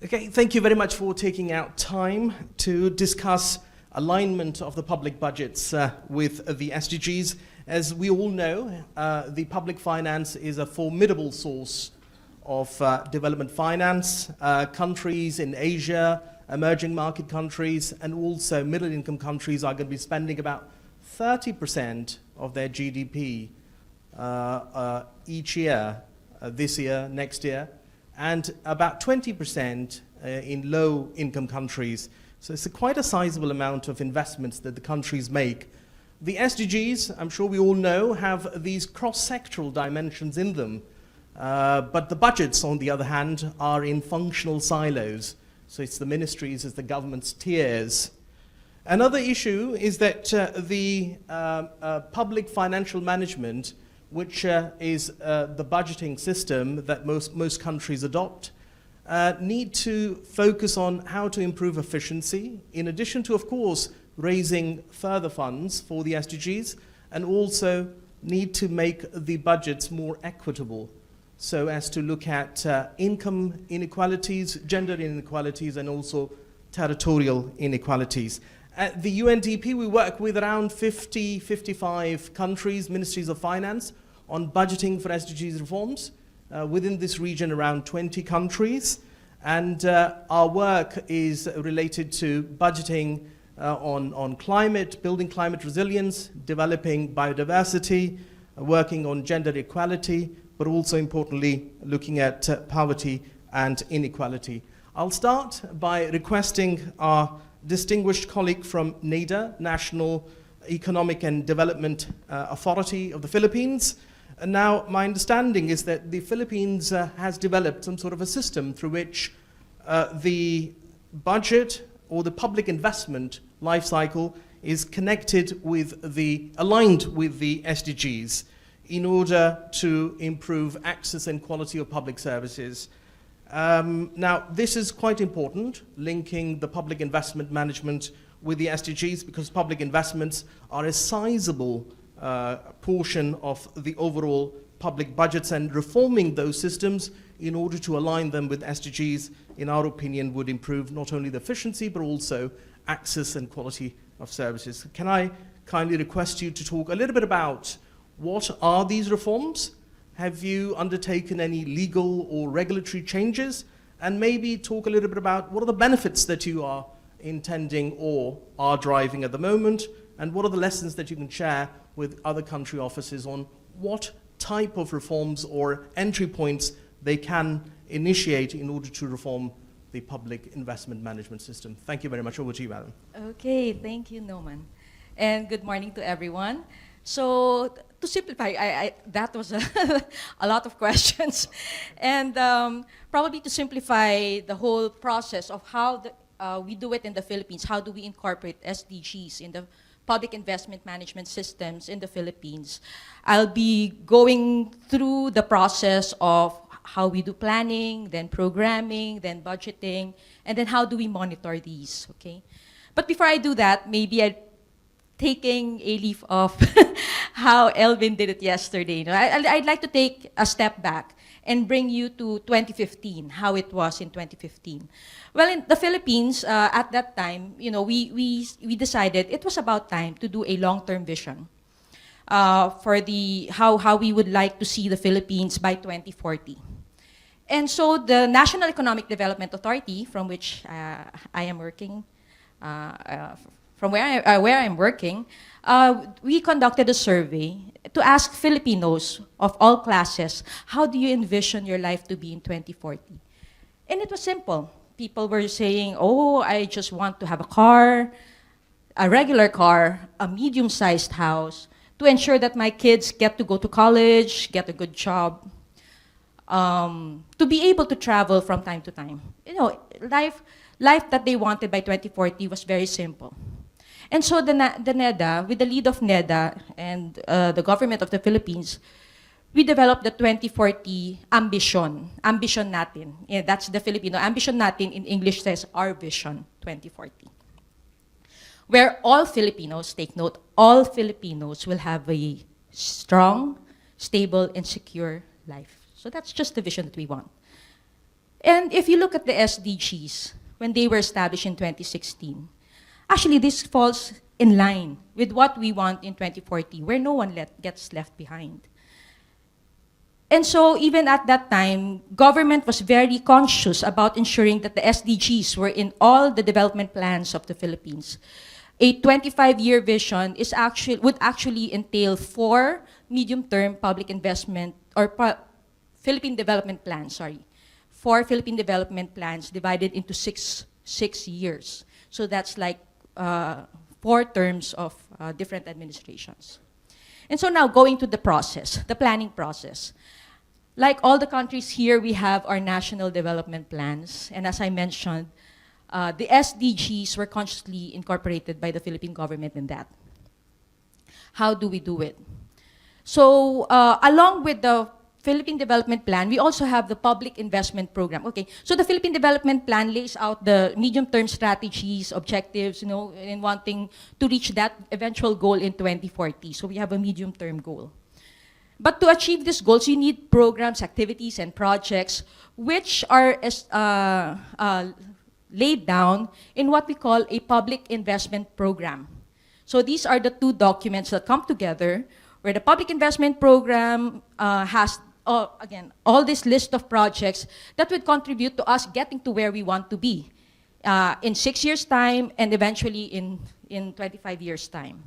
Okay, thank you very much for taking out time to discuss alignment of the public budgets with the SDGs. As we all know, the public finance is a formidable source of development finance. Countries in Asia, emerging market countries, and also middle-income countries are going to be spending about 30% of their GDP each year, this year, next year, and about 20% in low-income countries. So it's quite a sizable amount of investments that the countries make. The SDGs, I'm sure we all know, have these cross-sectoral dimensions in them. But the budgets, on the other hand, are in functional silos. So it's the ministries, it's the government's tiers. Another issue is that the public financial management, which is the budgeting system that most countries adopt, need to focus on how to improve efficiency, in addition to, of course, raising further funds for the SDGs, and also need to make the budgets more equitable, so as to look at income inequalities, gender inequalities, and also territorial inequalities. At the UNDP, we work with around 55 countries, ministries of finance, on budgeting for SDGs reforms. Within this region, around 20 countries. And our work is related to budgeting on climate, building climate resilience, developing biodiversity, working on gender equality, but also importantly, looking at poverty and inequality. I'll start by requesting our distinguished colleague from NEDA, National Economic and Development Authority of the Philippines. And now, my understanding is that the Philippines has developed some sort of a system through which the budget or the public investment life cycle is connected with aligned with the SDGs in order to improve access and quality of public services. Now, this is quite important, linking the public investment management with the SDGs, because public investments are a sizable portion of the overall public budgets, and reforming those systems in order to align them with SDGs, in our opinion, would improve not only the efficiency, but also access and quality of services. Can I kindly request you to talk a little bit about what are these reforms? Have you undertaken any legal or regulatory changes? And maybe talk a little bit about what are the benefits that you are intending or are driving at the moment, and what are the lessons that you can share with other country offices on what type of reforms or entry points they can initiate in order to reform the public investment management system. Thank you very much. Over to you, Madam. Okay, thank you, Noman. And good morning to everyone. So to simplify, that was a lot of questions. And probably to simplify the whole process of how we do it in the Philippines, how do we incorporate SDGs in the public investment management systems in the Philippines, I'll be going through the process of how we do planning, then programming, then budgeting, and then how do we monitor these, okay? But before I do that, maybe I'm taking a leaf of how Elvin did it yesterday. You know, I'd like to take a step back and bring you to 2015, how it was in 2015. Well, in the Philippines, at that time, you know, we decided it was about time to do a long-term vision for how we would like to see the Philippines by 2040. And so the National Economic Development Authority, from which I am working, from where I'm working, we conducted a survey to ask Filipinos of all classes, how do you envision your life to be in 2040? And it was simple. People were saying, oh, I just want to have a car, a regular car, a medium-sized house, to ensure that my kids get to go to college, get a good job, to be able to travel from time to time. You know, life that they wanted by 2040 was very simple. And so the NEDA, with the lead of NEDA and the government of the Philippines, we developed the 2040 ambition natin. Yeah, that's the Filipino. Ambition natin in English says our vision 2040. Where all Filipinos, take note, all Filipinos will have a strong, stable, and secure life. So that's just the vision that we want. And if you look at the SDGs, when they were established in 2016, actually this falls in line with what we want in 2040, where no one gets left behind. And so even at that time, government was very conscious about ensuring that the SDGs were in all the development plans of the Philippines. A 25-year vision would actually entail 4 medium-term public investment, or Philippine development plans, 4 Philippine development plans divided into 6 years. So that's like 4 terms of different administrations. And so now going to the process, the planning process. Like all the countries here, we have our national development plans. And as I mentioned, the SDGs were consciously incorporated by the Philippine government in that. How do we do it? So along with the Philippine Development Plan, we also have the Public Investment Program. Okay, so the Philippine Development Plan lays out the medium-term strategies, objectives, in wanting to reach that eventual goal in 2040. So we have a medium-term goal. But to achieve these goals, you need programs, activities, and projects which are laid down in what we call a Public Investment Program. So these are the 2 documents that come together, where the Public Investment Program has again, all this list of projects that would contribute to us getting to where we want to be in 6 years' time and eventually in 25 years' time.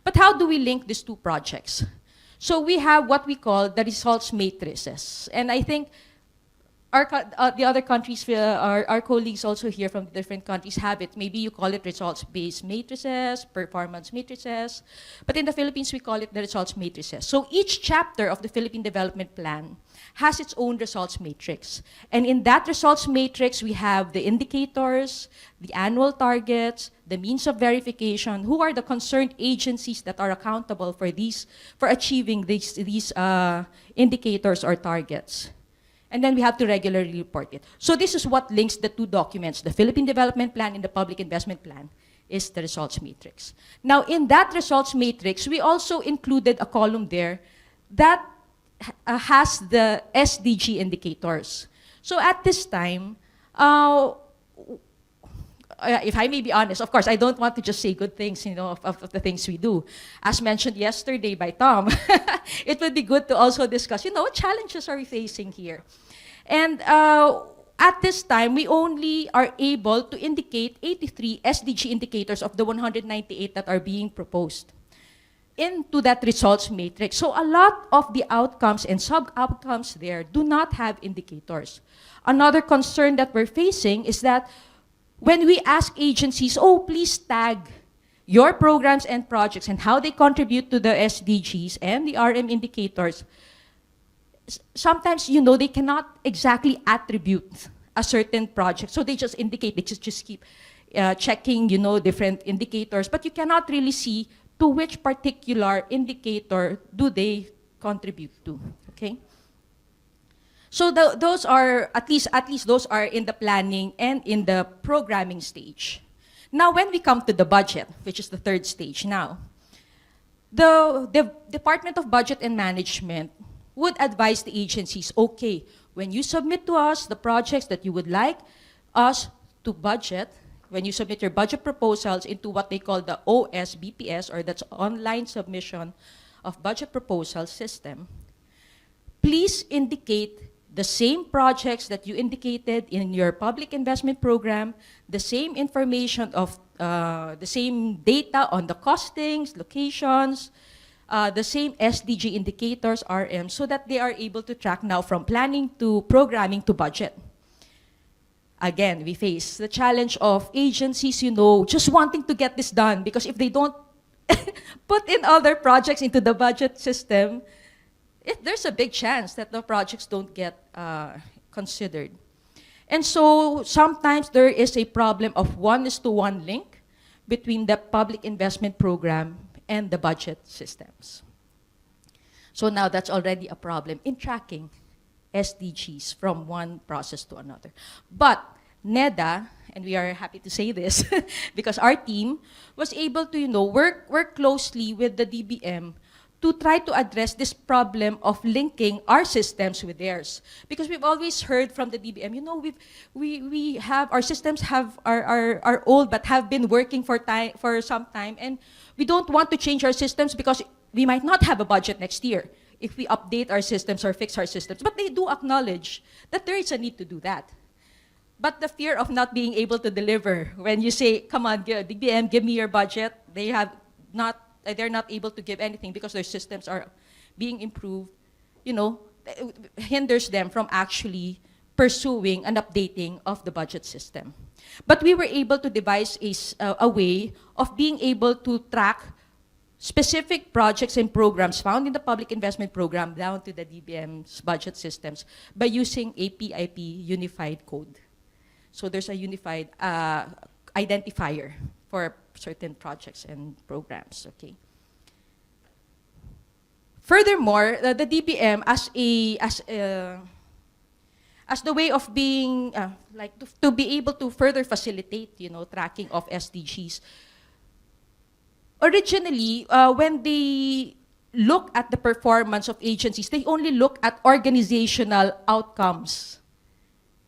But how do we link these 2 projects? So we have what we call the results matrices. And I think the other countries, our colleagues also here from different countries have it. Maybe you call it results-based matrices, performance matrices. But in the Philippines, we call it the results matrices. So each chapter of the Philippine Development Plan has its own results matrix. And in that results matrix, we have the indicators, the annual targets, the means of verification, who are the concerned agencies that are accountable for achieving these indicators or targets. And then we have to regularly report it. So this is what links the 2 documents, the Philippine Development Plan and the Public Investment Plan, is the results matrix. Now, in that results matrix, we also included a column there that has the SDG indicators. So at this time, if I may be honest, of course, I don't want to just say good things, of the things we do. As mentioned yesterday by Tom, it would be good to also discuss, what challenges are we facing here? And at this time, we only are able to indicate 83 SDG indicators of the 198 that are being proposed into that results matrix. So a lot of the outcomes and sub-outcomes there do not have indicators. Another concern that we're facing is that when we ask agencies, please tag your programs and projects and how they contribute to the SDGs and the RM indicators, sometimes, they cannot exactly attribute a certain project. So they just indicate, they just keep checking, different indicators, but you cannot really see to which particular indicator do they contribute to, okay? So those are, at least those are in the planning and in the programming stage. Now, when we come to the budget, which is the 3rd stage now, the Department of Budget and Management would advise the agencies, okay, when you submit to us the projects that you would like us to budget, when you submit your budget proposals into what they call the OSBPS, or that's Online Submission of Budget Proposal System, please indicate the same projects that you indicated in your public investment program, the same information of the same data on the costings, locations, the same SDG indicators, RM, so that they are able to track now from planning to programming to budget. Again, we face the challenge of agencies, just wanting to get this done, because if they don't put in other projects into the budget system, there's a big chance that the projects don't get considered. And so sometimes there is a problem of 1:1 link between the public investment program and the budget systems. So now that's already a problem in tracking SDGs from one process to another. But NEDA, and we are happy to say this, because our team was able to work closely with the DBM to try to address this problem of linking our systems with theirs. Because we've always heard from the DBM, you know, we have, our systems are old but have been working for some time, and we don't want to change our systems because we might not have a budget next year if we update our systems or fix our systems. But they do acknowledge that there is a need to do that. But the fear of not being able to deliver, when you say, come on, DBM, give me your budget, they're not able to give anything because their systems are being improved, you know, hinders them from actually pursuing an updating of the budget system. But we were able to devise a way of being able to track specific projects and programs found in the public investment program down to the DBM's budget systems by using a PIP unified code. So there's a unified identifier for certain projects and programs, okay? Furthermore, the DBM as the way of being, to be able to further facilitate, you know, tracking of SDGs. Originally, when they look at the performance of agencies, they only look at organizational outcomes.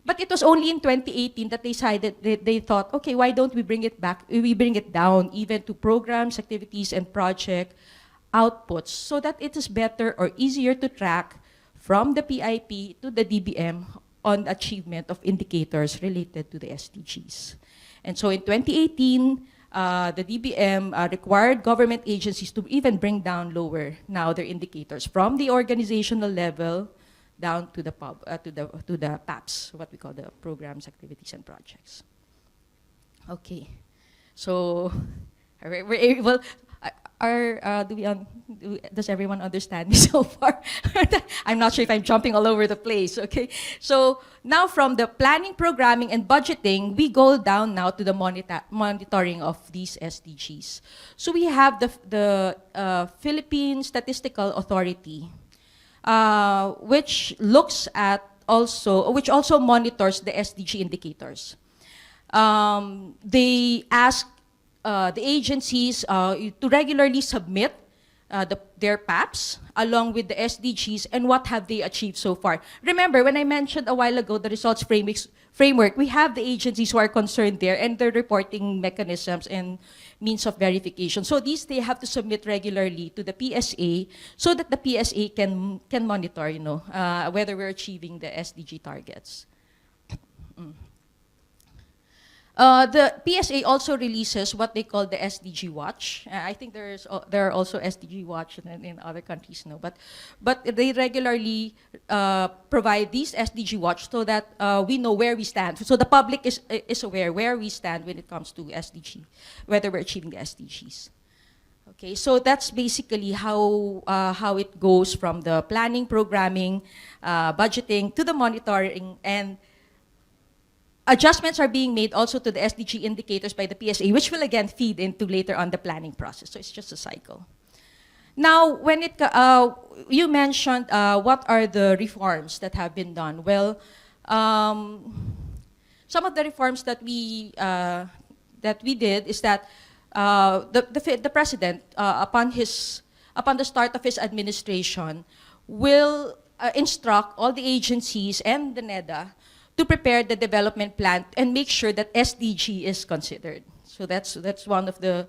But it was only in 2018 that they thought, okay, why don't we bring it back? We bring it down even to programs, activities, and project outputs so that it is better or easier to track from the PIP to the DBM on achievement of indicators related to the SDGs. And so in 2018, the DBM required government agencies to even bring down lower now their indicators from the organizational level down to the to the PAPs, what we call the programs, activities, and projects. Okay, so we're able. Does everyone understand me so far? I'm not sure if I'm jumping all over the place, okay? So now from the planning, programming, and budgeting, we go down now to the monitoring of these SDGs. So we have the Philippine Statistical Authority, which looks at which also monitors the SDG indicators. They ask the agencies to regularly submit their PAPs along with the SDGs and what have they achieved so far. Remember, when I mentioned a while ago the results framework, we have the agencies who are concerned there and their reporting mechanisms and means of verification. So these they have to submit regularly to the PSA so that the PSA can monitor, you know, whether we're achieving the SDG targets. The PSA also releases what they call the SDG Watch. I think there are also SDG Watch in other countries now, but they regularly provide these SDG Watch so that we know where we stand. So the public is aware where we stand when it comes to SDG, whether we're achieving the SDGs. Okay, so that's basically how it goes from the planning, programming, budgeting to the monitoring, and adjustments are being made also to the SDG indicators by the PSA, which will again feed into later on the planning process. So it's just a cycle. Now, when you mentioned what are the reforms that have been done. Well, some of the reforms that we did is that the president, upon the start of his administration, will instruct all the agencies and the NEDA to prepare the development plan and make sure that SDG is considered. So that's one of the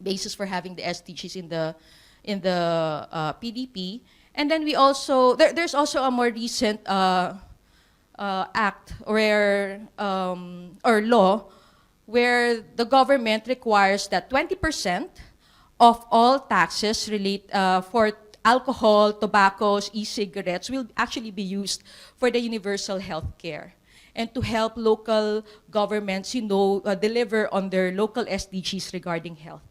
basis for having the SDGs in the PDP. And then we also there's also a more recent act where or law where the government requires that 20% of all taxes for alcohol, tobaccos, e-cigarettes will actually be used for the universal health care and to help local governments, you know, deliver on their local SDGs regarding health.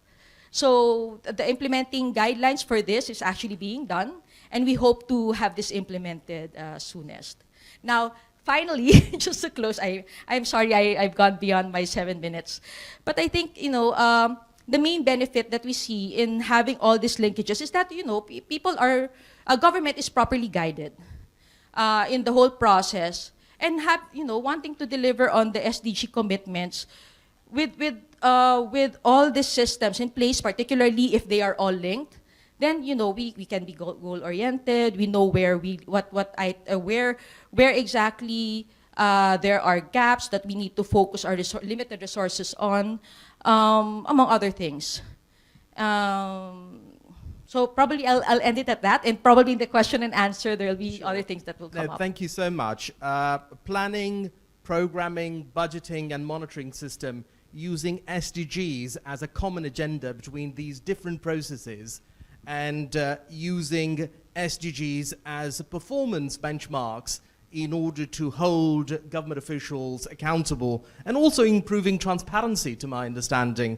So the implementing guidelines for this is actually being done, and we hope to have this implemented soonest. Now, finally, just to close, I'm sorry I've gone beyond my 7 minutes, but I think, you know, the main benefit that we see in having all these linkages is that, you know, government is properly guided in the whole process and have, you know, wanting to deliver on the SDG commitments. with all these systems in place, particularly if they are all linked, then we can be goal oriented. We know where where exactly there are gaps that we need to focus our limited resources on, among other things. So probably I'll end it at that, and probably in the question and answer there will be other things that will come up. Thank you so much. Planning, programming, budgeting, and monitoring system using SDGs as a common agenda between these different processes, and using SDGs as performance benchmarks in order to hold government officials accountable, and also improving transparency, to my understanding.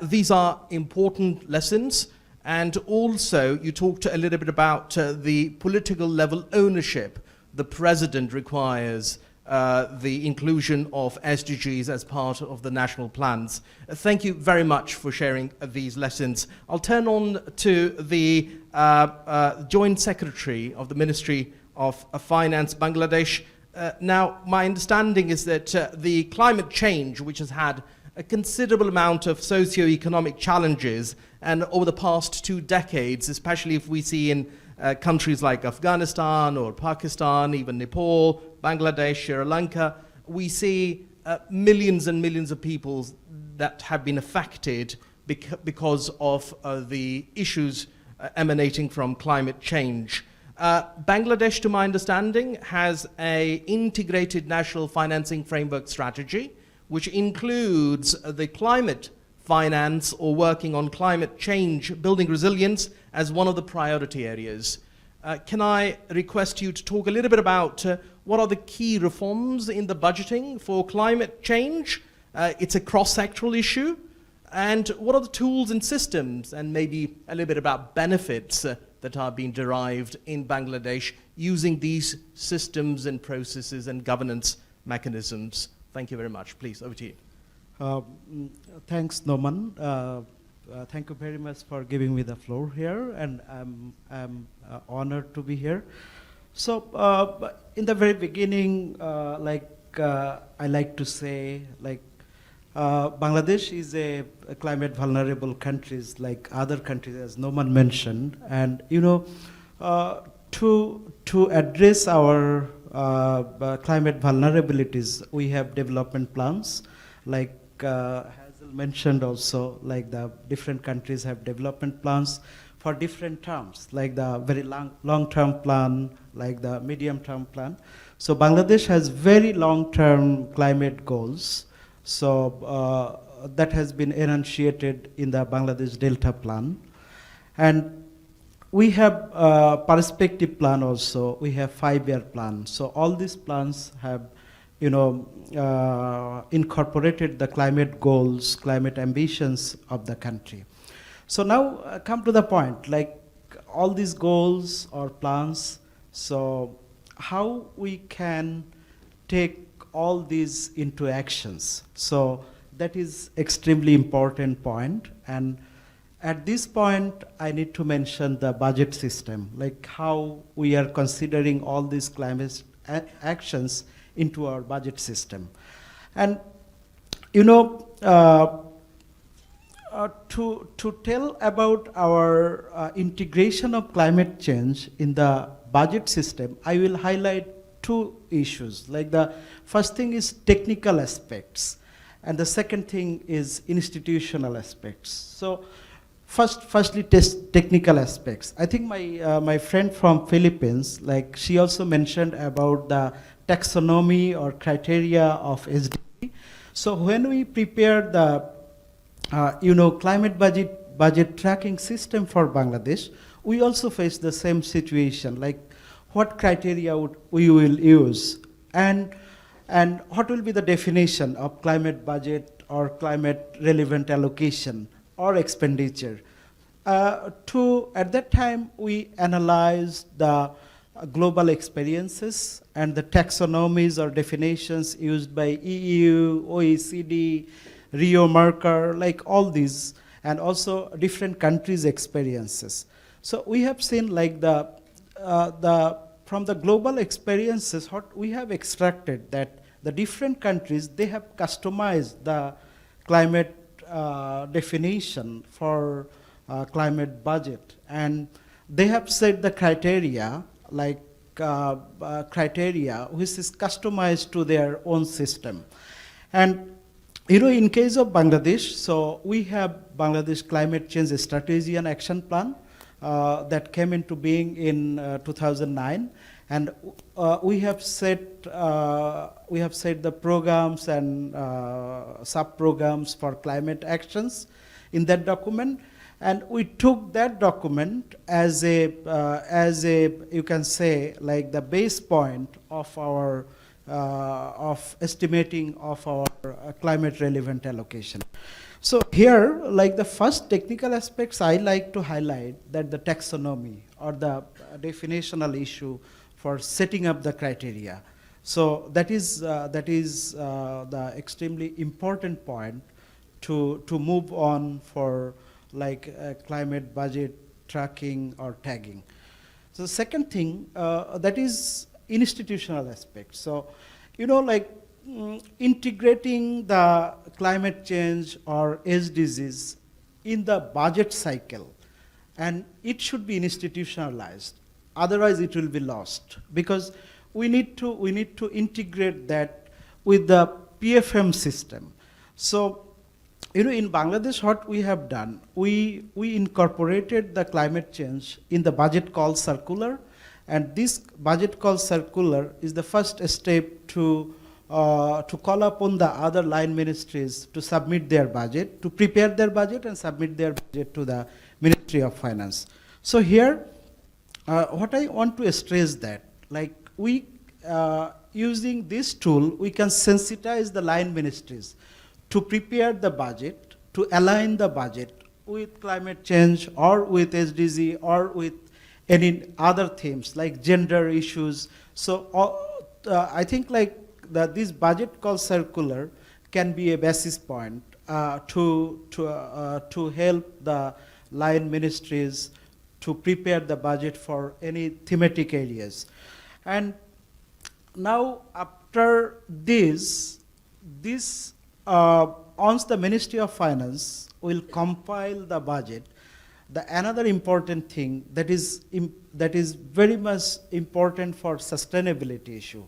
These are important lessons. And also, you talked a little bit about the political level ownership the president requires the inclusion of SDGs as part of the national plans. Thank you very much for sharing these lessons. I'll turn on to the Joint Secretary of the Ministry of Finance, Bangladesh. Now, my understanding is that the climate change, which has had a considerable amount of socio-economic challenges, and over the past 2 decades, especially if we see in countries like Afghanistan or Pakistan, even Nepal, Bangladesh, Sri Lanka, we see millions and millions of people that have been affected because of the issues emanating from climate change. Bangladesh, to my understanding, has an integrated national financing framework strategy, which includes the climate finance, or working on climate change, building resilience as one of the priority areas. Can I request you to talk a little bit about what are the key reforms in the budgeting for climate change? It's a cross-sectoral issue. And what are the tools and systems, and maybe a little bit about benefits that are being derived in Bangladesh using these systems and processes and governance mechanisms? Thank you very much. Please, over to you. Thanks, Norman. Thank you very much for giving me the floor here, and I'm honored to be here. So, in the very beginning, I like to say, Bangladesh is a climate vulnerable countries like other countries, as Norman mentioned, and to address our climate vulnerabilities, we have development plans, like Hazel mentioned also, like the different countries have development plans for different terms, like the very long-term plan, like the medium-term plan. So Bangladesh has very long-term climate goals. So that has been enunciated in the Bangladesh Delta Plan. And we have a perspective plan also. We have 5-year plan. So all these plans have, incorporated the climate goals, climate ambitions of the country. So now come to the point, like all these goals or plans, so how we can take all these into actions. So that is extremely important point. And at this point, I need to mention the budget system, like how we are considering all these climate actions into our budget system. And to tell about our integration of climate change in the budget system, I will highlight 2 issues. Like the first thing is technical aspects, and the second thing is institutional aspects. So firstly, technical aspects. I think my friend from Philippines, like she also mentioned about the taxonomy or criteria of SDG. So when we prepare the climate budget tracking system for Bangladesh, we also face the same situation, like what criteria we will use, and what will be the definition of climate budget or climate relevant allocation or expenditure. At that time, we analyzed the global experiences and the taxonomies or definitions used by EU, OECD, Rio Marker, like all these, and also different countries' experiences. So we have seen like from the global experiences, what we have extracted that the different countries, they have customized the climate definition for climate budget, and they have set the criteria like criteria which is customized to their own system. And in case of Bangladesh, so we have Bangladesh Climate Change Strategy and Action Plan that came into being in 2009, and we have set the programs and sub-programs for climate actions in that document, and we took that document as a you can say like the base point of our of estimating of our climate relevant allocation. So here, like the first technical aspects I like to highlight that the taxonomy or the definitional issue for setting up the criteria. So that is the extremely important point to move on for like climate budget tracking or tagging. So the second thing that is institutional aspect. So like integrating the climate change or SDGs in the budget cycle, and it should be institutionalized. Otherwise, it will be lost because we need to integrate that with the PFM system. So, in Bangladesh, what we have done, we incorporated the climate change in the budget call circular, and this budget call circular is the first step to call upon the other line ministries to submit their budget, to prepare their budget and submit their budget to the Ministry of Finance. So here, what I want to stress that, like using this tool, we can sensitize the line ministries to prepare the budget, to align the budget with climate change or with SDG or with any other themes like gender issues. So I think like this budget call circular can be a basis point to help the line ministries to prepare the budget for any thematic areas. And now after this once the Ministry of Finance will compile the budget, another important thing that is very much important for sustainability issue.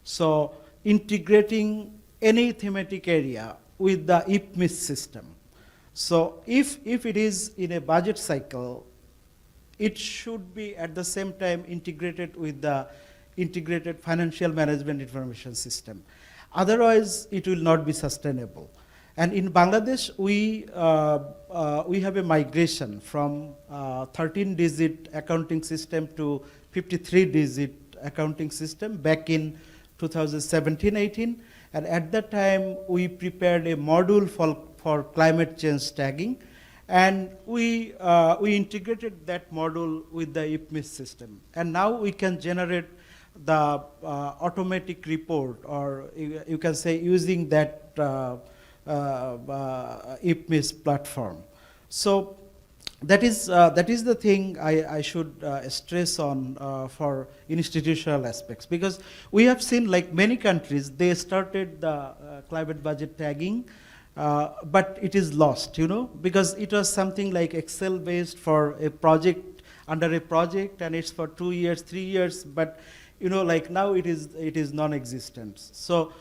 So integrating any thematic area with the IPMIS system. So if it is in a budget cycle, it should be at the same time integrated with the integrated financial management information system. Otherwise, it will not be sustainable. And in Bangladesh, we have a migration from 13-digit accounting system to 53-digit accounting system back in 2017-18. And at that time, we prepared a module for climate change tagging. And we integrated that module with the IPMIS system. And now we can generate the automatic report, or you can say using that IPMIS platform. So that is the thing I should stress on for institutional aspects, because we have seen like many countries, they started the climate budget tagging, but it is lost, because it was something like Excel based for a project, under a project, and it's for 2 years, 3 years, but like now it is non-existent. So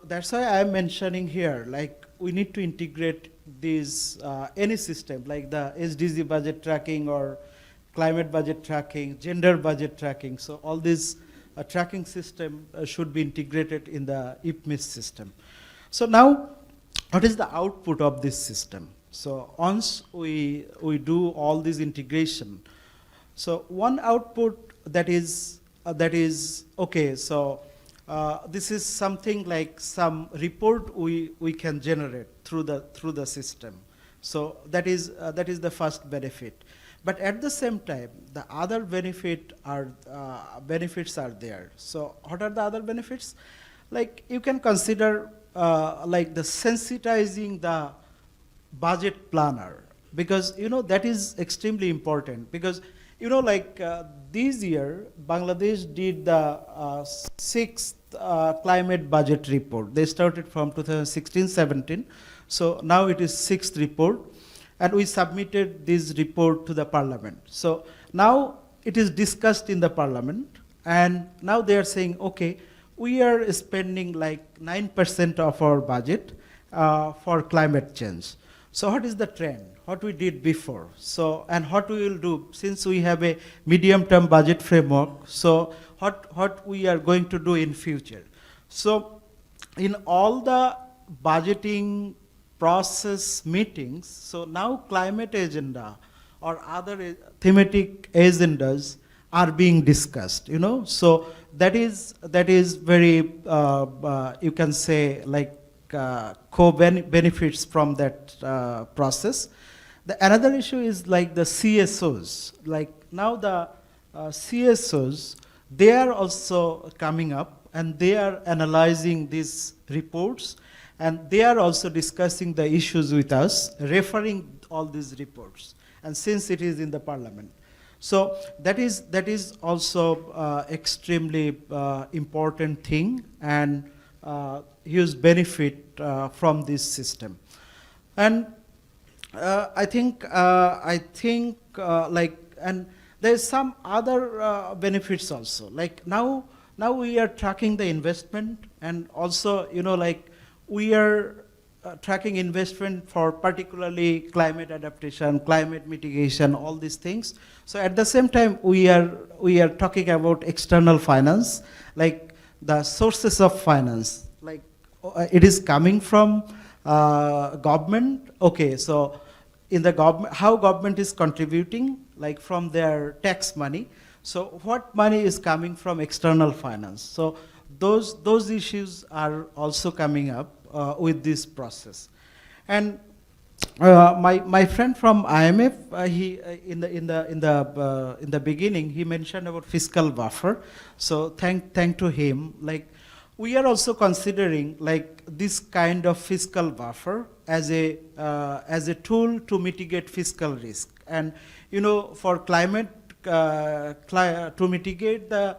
that's why I'm mentioning here, like we need to integrate these, any system, like the SDG budget tracking or climate budget tracking, gender budget tracking. So all these tracking system should be integrated in the IPMIS system. So now, what is the output of this system? So once we do all this integration, so one output that is okay, so this is something like some report we can generate through the system. So that is the first benefit. But at the same time, the other benefits are there. So what are the other benefits? Like you can consider like the sensitizing the budget planner, because that is extremely important, because like this year Bangladesh did the 6th climate budget report. They started from 2016-17, so now it is 6th report, and we submitted this report to the parliament. So now it is discussed in the parliament, and now they are saying, okay, we are spending like 9% of our budget for climate change. So what is the trend? What we did before? So, and what we will do, since we have a medium-term budget framework, so what we are going to do in future. So in all the budgeting process meetings, so now climate agenda or other thematic agendas are being discussed, you know. So that is very, you can say, like co-benefits from that process. Another issue is like the CSOs. Like now the CSOs, they are also coming up and they are analyzing these reports, and they are also discussing the issues with us, referring all these reports, and since it is in the parliament. So that is also extremely important thing, and huge benefit from this system. And I think like, and there's some other benefits also. Like now we are tracking the investment, and also, you know, like we are tracking investment for particularly climate adaptation, climate mitigation, all these things. So at the same time, we are talking about external finance, like the sources of finance, like it is coming from government. Okay, so in the government, how government is contributing, like from their tax money. So what money is coming from external finance? So those issues are also coming up with this process. And my friend from IMF, he in the beginning, he mentioned about fiscal buffer. So thank to him. Like we are also considering like this kind of fiscal buffer as a tool to mitigate fiscal risk. And you know, for climate to mitigate the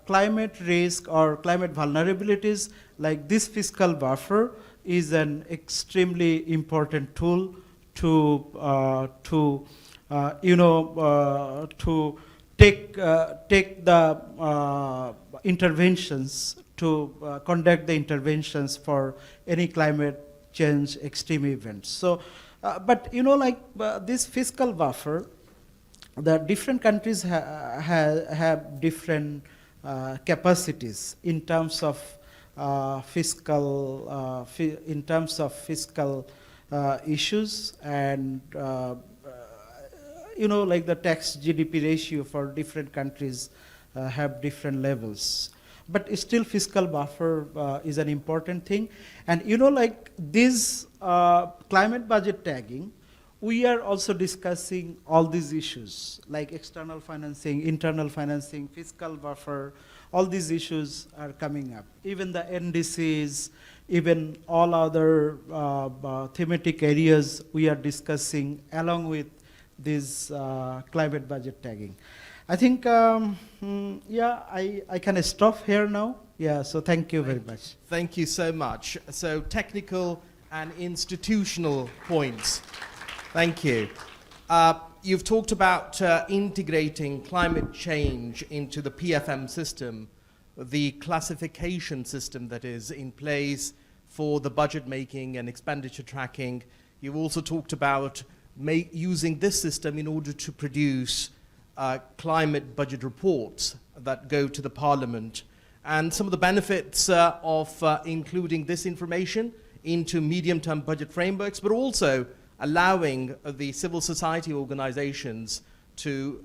climate risk or climate vulnerabilities, like this fiscal buffer is an extremely important tool to take the interventions, to conduct the interventions for any climate change extreme events. So, but you know, like this fiscal buffer, the different countries have different capacities in terms of fiscal issues, and you know, like the tax GDP ratio for different countries have different levels. But still fiscal buffer is an important thing. And you know, like this climate budget tagging, we are also discussing all these issues, like external financing, internal financing, fiscal buffer, all these issues are coming up. Even the NDCs, even all other thematic areas we are discussing along with this climate budget tagging. I think, yeah, I can stop here now. Yeah, so thank you very much. Thank you so much. So technical and institutional points. Thank you. You've talked about integrating climate change into the PFM system, the classification system that is in place for the budget making and expenditure tracking. You've also talked about using this system in order to produce climate budget reports that go to the parliament, and some of the benefits of including this information into medium-term budget frameworks, but also allowing the civil society organizations to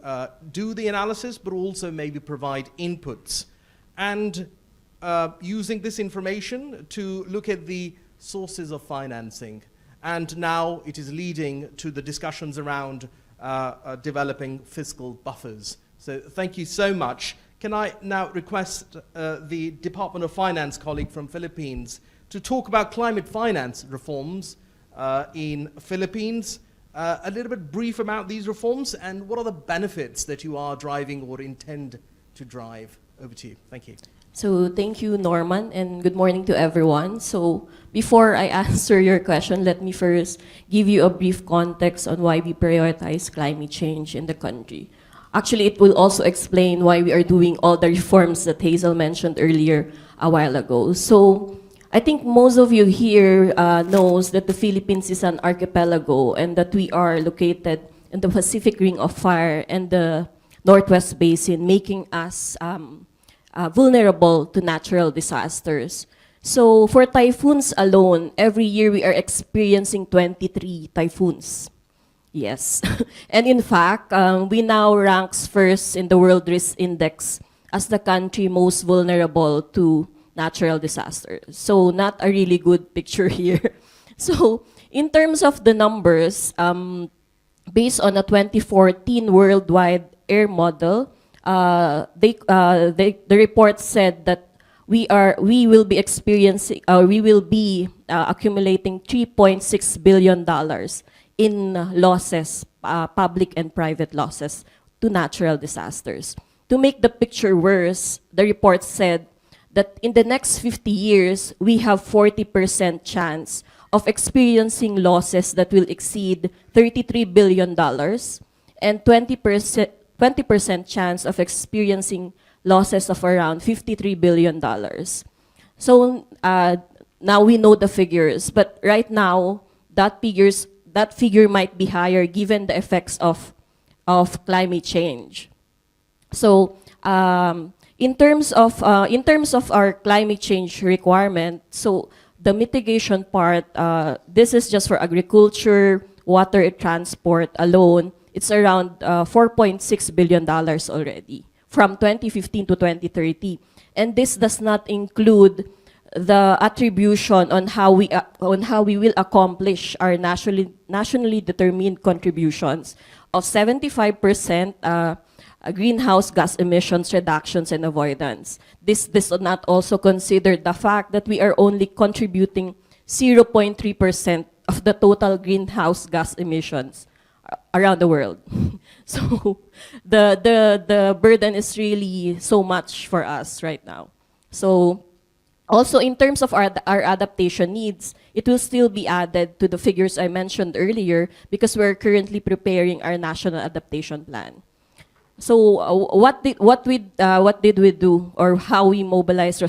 do the analysis, but also maybe provide inputs, and using this information to look at the sources of financing. And now it is leading to the discussions around developing fiscal buffers. So thank you so much. Can I now request the Department of Finance colleague from Philippines to talk about climate finance reforms in Philippines, a little bit brief about these reforms and what are the benefits that you are driving or intend to drive? Over to you. Thank you. So thank you, Norman, and good morning to everyone. So before I answer your question, let me first give you a brief context on why we prioritize climate change in the country. Actually, it will also explain why we are doing all the reforms that Hazel mentioned earlier a while ago. So I think most of you here knows that the Philippines is an archipelago and that we are located in the Pacific Ring of Fire and the Northwest Basin, making us vulnerable to natural disasters. So for typhoons alone, every year we are experiencing 23 typhoons. Yes. And in fact, we now ranks first in the World Risk Index as the country most vulnerable to natural disasters. So not a really good picture here. So in terms of the numbers, based on a 2014 worldwide air model, the report said that we will be accumulating $3.6 billion in losses, public and private losses to natural disasters. To make the picture worse, the report said that in the next 50 years, we have 40% chance of experiencing losses that will exceed $33 billion and 20% chance of experiencing losses of around $53 billion. So now we know the figures, but right now that figure might be higher given the effects of climate change. So in terms of our climate change requirement, so the mitigation part, this is just for agriculture, water, and transport alone. It's around $4.6 billion already from 2015 to 2030, and this does not include the attribution on how we will accomplish our nationally determined contributions of 75% greenhouse gas emissions reductions and avoidance. This does not also consider the fact that we are only contributing 0.3% of the total greenhouse gas emissions around the world. So the burden is really so much for us right now. So also in terms of our adaptation needs, it will still be added to the figures I mentioned earlier because we're currently preparing our national adaptation plan. So what did we do, or how we mobilize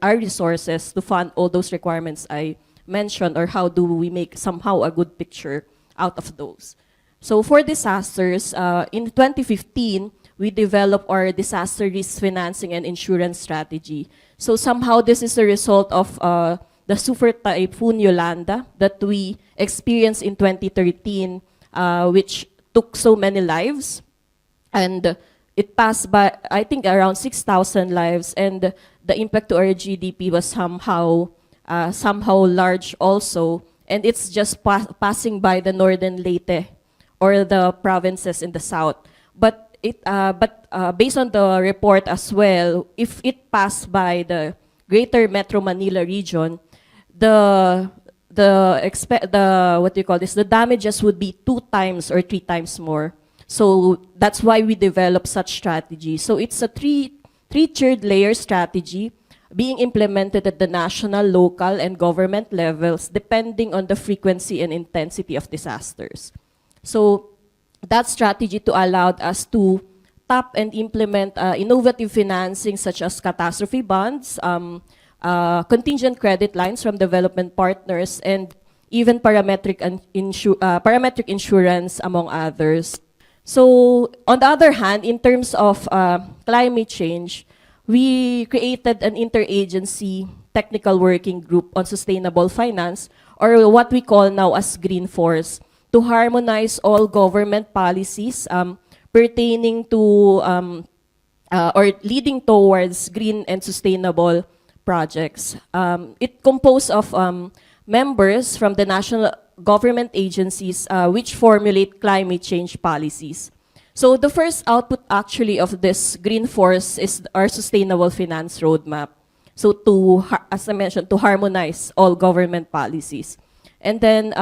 our resources to fund all those requirements I mentioned, or how do we make somehow a good picture out of those? So for disasters, in 2015, we developed our disaster risk financing and insurance strategy. So somehow this is a result of the super typhoon Yolanda that we experienced in 2013, which took so many lives. And it passed by, I think, around 6,000 lives, and the impact to our GDP was somehow large also. And it's just passing by the northern Leyte, or the provinces in the south. But based on the report as well, if it passed by the Greater Metro Manila region, the damages would be 2 times or 3 times more. So that's why we developed such strategy. So it's a three-tiered layer strategy being implemented at the national, local, and government levels depending on the frequency and intensity of disasters. So that strategy allowed us to tap and implement innovative financing such as catastrophe bonds, contingent credit lines from development partners, and even parametric insurance, among others. So on the other hand, in terms of climate change, we created an interagency technical working group on sustainable finance, or what we call now as Green Force, to harmonize all government policies pertaining to or leading towards green and sustainable projects. It composed of members from the national government agencies which formulate climate change policies. So the first output actually of this Green Force is our sustainable finance roadmap. So as I mentioned, to harmonize all government policies. And then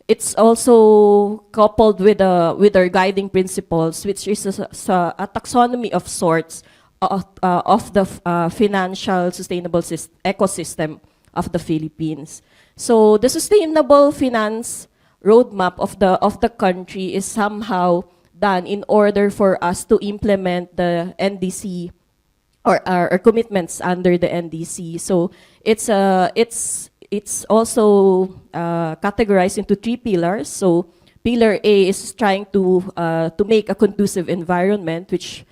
it's also coupled with our guiding principles, which is a taxonomy of sorts of the financial sustainable ecosystem of the Philippines. So the sustainable finance roadmap of the country is somehow done in order for us to implement the NDC or our commitments under the NDC. So it's also categorized into 3 pillars. So pillar A is trying to make a conducive environment, which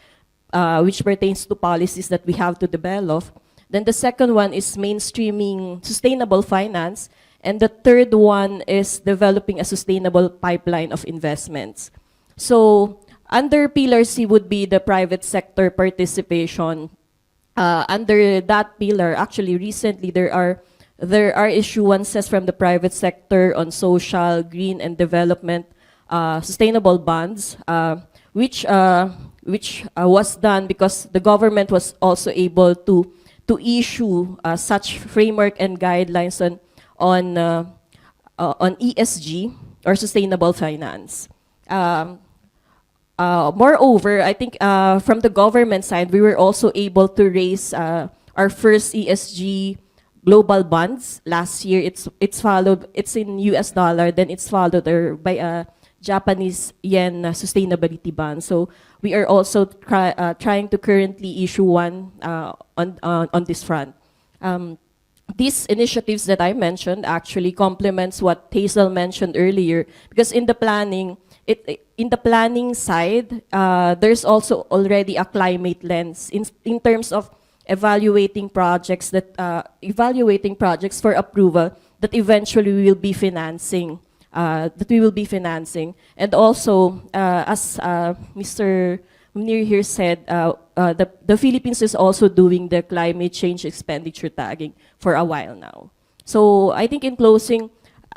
pertains to policies that we have to develop. Then the second one is mainstreaming sustainable finance, and the third one is developing a sustainable pipeline of investments. So under pillar C would be the private sector participation. Under that pillar, actually recently there are issuances from the private sector on social, green, and development sustainable bonds, which was done because the government was also able to issue such framework and guidelines on ESG or sustainable finance. Moreover, I think from the government side, we were also able to raise our first ESG global bonds last year. It's followed. It's in US dollar. Then it's followed by a Japanese yen sustainability bond. So we are also trying to currently issue one on this front. These initiatives that I mentioned actually complements what Hazel mentioned earlier, because in the planning, in the planning side, there's also already a climate lens in terms of evaluating projects for approval that eventually we will be financing. And also, as Mr. Munir here said, the Philippines is also doing the climate change expenditure tagging for a while now. So I think in closing,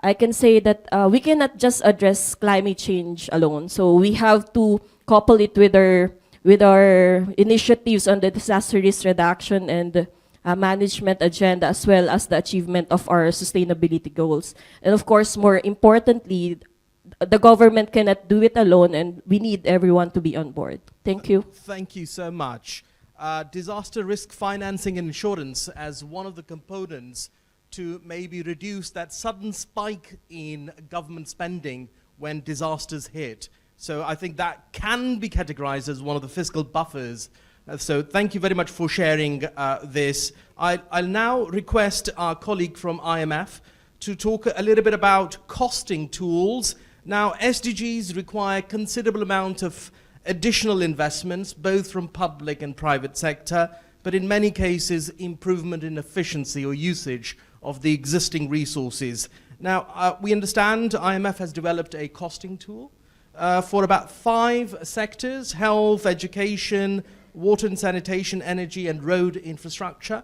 I can say that we cannot just address climate change alone. So we have to couple it with our initiatives on the disaster risk reduction and management agenda, as well as the achievement of our sustainability goals. And of course, more importantly, the government cannot do it alone, and we need everyone to be on board. Thank you. Thank you so much. Disaster risk financing and insurance as one of the components to maybe reduce that sudden spike in government spending when disasters hit. So I think that can be categorized as one of the fiscal buffers. So thank you very much for sharing this. I'll now request our colleague from IMF to talk a little bit about costing tools. Now, SDGs require considerable amount of additional investments, both from public and private sector, but in many cases, improvement in efficiency or usage of the existing resources. Now, we understand IMF has developed a costing tool for about 5 sectors: health, education, water and sanitation, energy, and road infrastructure.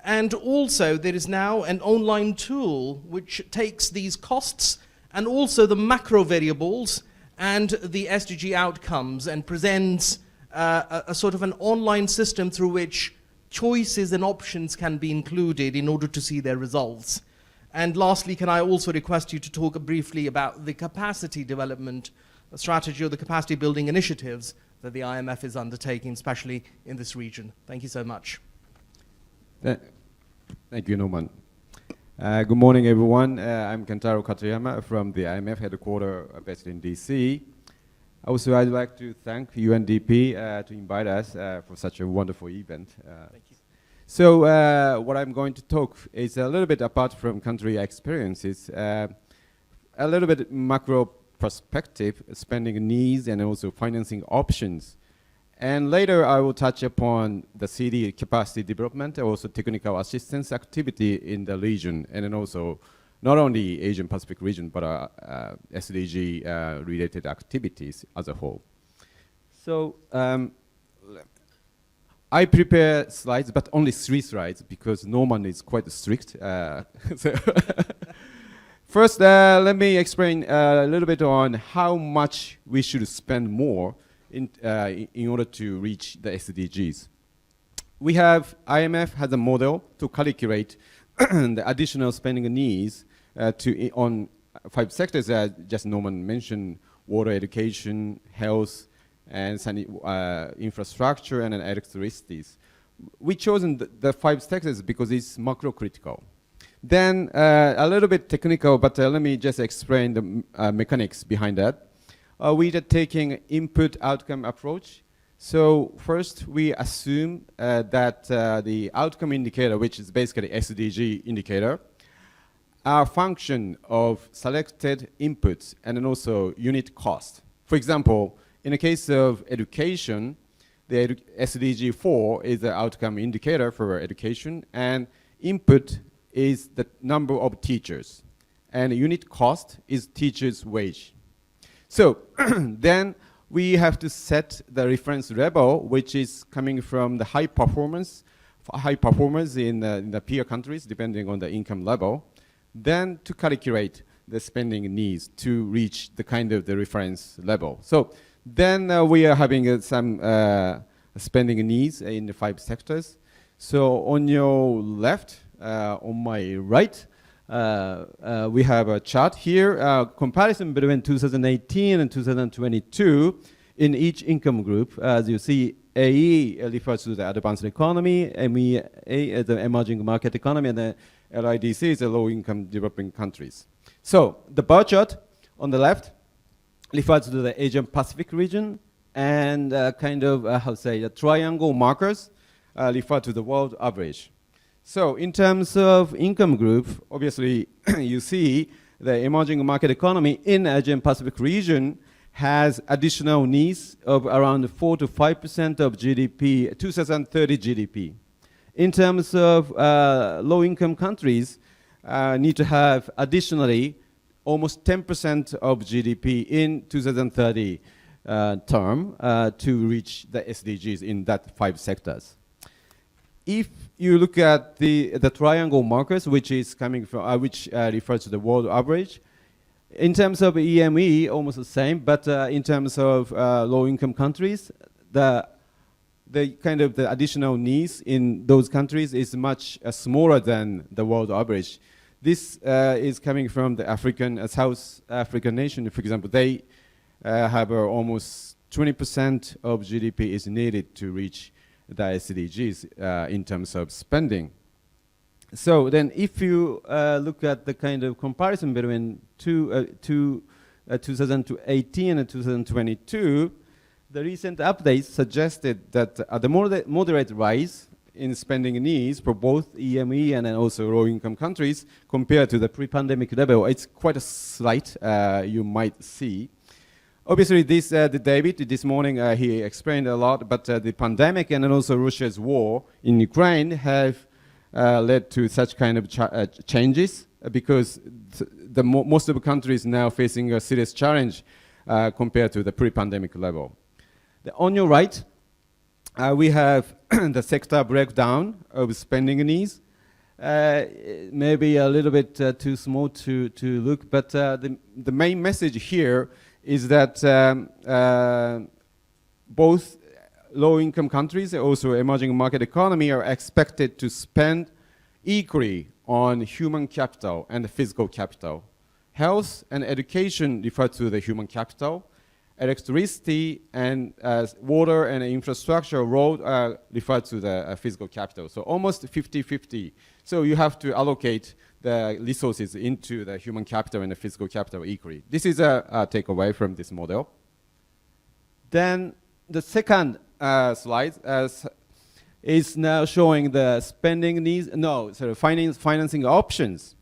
And also, there is now an online tool which takes these costs and also the macro variables and the SDG outcomes and presents a sort of an online system through which choices and options can be included in order to see their results. And lastly, can I also request you to talk briefly about the capacity development strategy or the capacity building initiatives that the IMF is undertaking, especially in this region. Thank you so much. Thank you, Norman. Good morning, everyone. I'm Kentaro Katayama from the IMF headquarters based in DC. Also, I'd like to thank UNDP to invite us for such a wonderful event. Thank you. So what I'm going to talk is a little bit apart from country experiences, a little bit macro perspective, spending needs and also financing options. And later I will touch upon the CD capacity development, also technical assistance activity in the region, and then also not only Asian-Pacific region, but SDG related activities as a whole. So I prepare slides, but only 3 slides because Norman is quite strict. So first, let me explain a little bit on how much we should spend more in order to reach the SDGs. IMF has a model to calculate the additional spending needs on 5 sectors, as just Norman mentioned: water, education, health, and infrastructure and electricities. We chosen the 5 sectors because it's macro critical. Then a little bit technical, but let me just explain the mechanics behind that. We are taking input outcome approach. So first we assume that the outcome indicator, which is basically SDG indicator, are a function of selected inputs and then also unit cost. For example, in the case of education, the SDG 4 is the outcome indicator for education, and input is the number of teachers, and unit cost is teachers' wage. So then we have to set the reference level, which is coming from the high performers in the peer countries, depending on the income level, then to calculate the spending needs to reach the kind of the reference level. So then we are having some spending needs in the 5 sectors. So on your left, on my right, we have a chart here, comparison between 2018 and 2022 in each income group. As you see, AE refers to the advanced economy, MEA is the emerging market economy, and the LIDC is the low-income developing countries. So the bar chart on the left refers to the Asia-Pacific region, and kind of, how to say, the triangle markers refer to the world average. So in terms of income group, obviously you see the emerging market economy in Asia-Pacific region has additional needs of around 4 to 5% of GDP, 2030 GDP. In terms of low-income countries, need to have additionally almost 10% of GDP in 2030 term to reach the SDGs in that 5 sectors. If you look at the triangle markers, which is coming from, which refers to the world average, in terms of EME, almost the same, but in terms of low-income countries, the kind of the additional needs in those countries is much smaller than the world average. This is coming from the African, South African nation, for example. They have almost 20% of GDP is needed to reach the SDGs in terms of spending. So then if you look at the kind of comparison between 2018 and 2022, the recent updates suggested that the moderate rise in spending needs for both EME and then also low-income countries compared to the pre-pandemic level, it's quite a slight, you might see. Obviously, this David, this morning, he explained a lot, but the pandemic and then also Russia's war in Ukraine have led to such kind of changes because most of the countries now facing a serious challenge compared to the pre-pandemic level. On your right, we have the sector breakdown of spending needs. Maybe a little bit too small to look, but the main message here is that both low-income countries and also emerging market economy are expected to spend equally on human capital and physical capital. Health and education refer to the human capital. Electricity and water and infrastructure road refer to the physical capital. So almost 50-50. So you have to allocate the resources into the human capital and the physical capital equally. This is a takeaway from this model. Then the second slide is now showing the spending needs, financing options.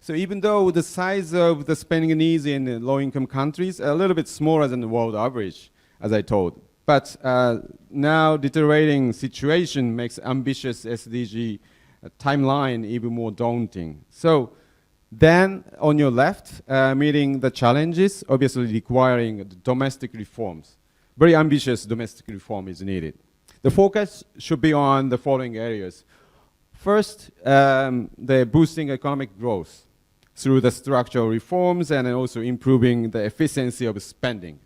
So even though the size of the spending needs in low-income countries are a little bit smaller than the world average, as I told, but now deteriorating situation makes ambitious SDG timeline even more daunting. So then on your left, meeting the challenges, obviously requiring domestic reforms. Very ambitious domestic reform is needed. The focus should be on the following areas. First, the boosting economic growth through the structural reforms and also improving the efficiency of spending.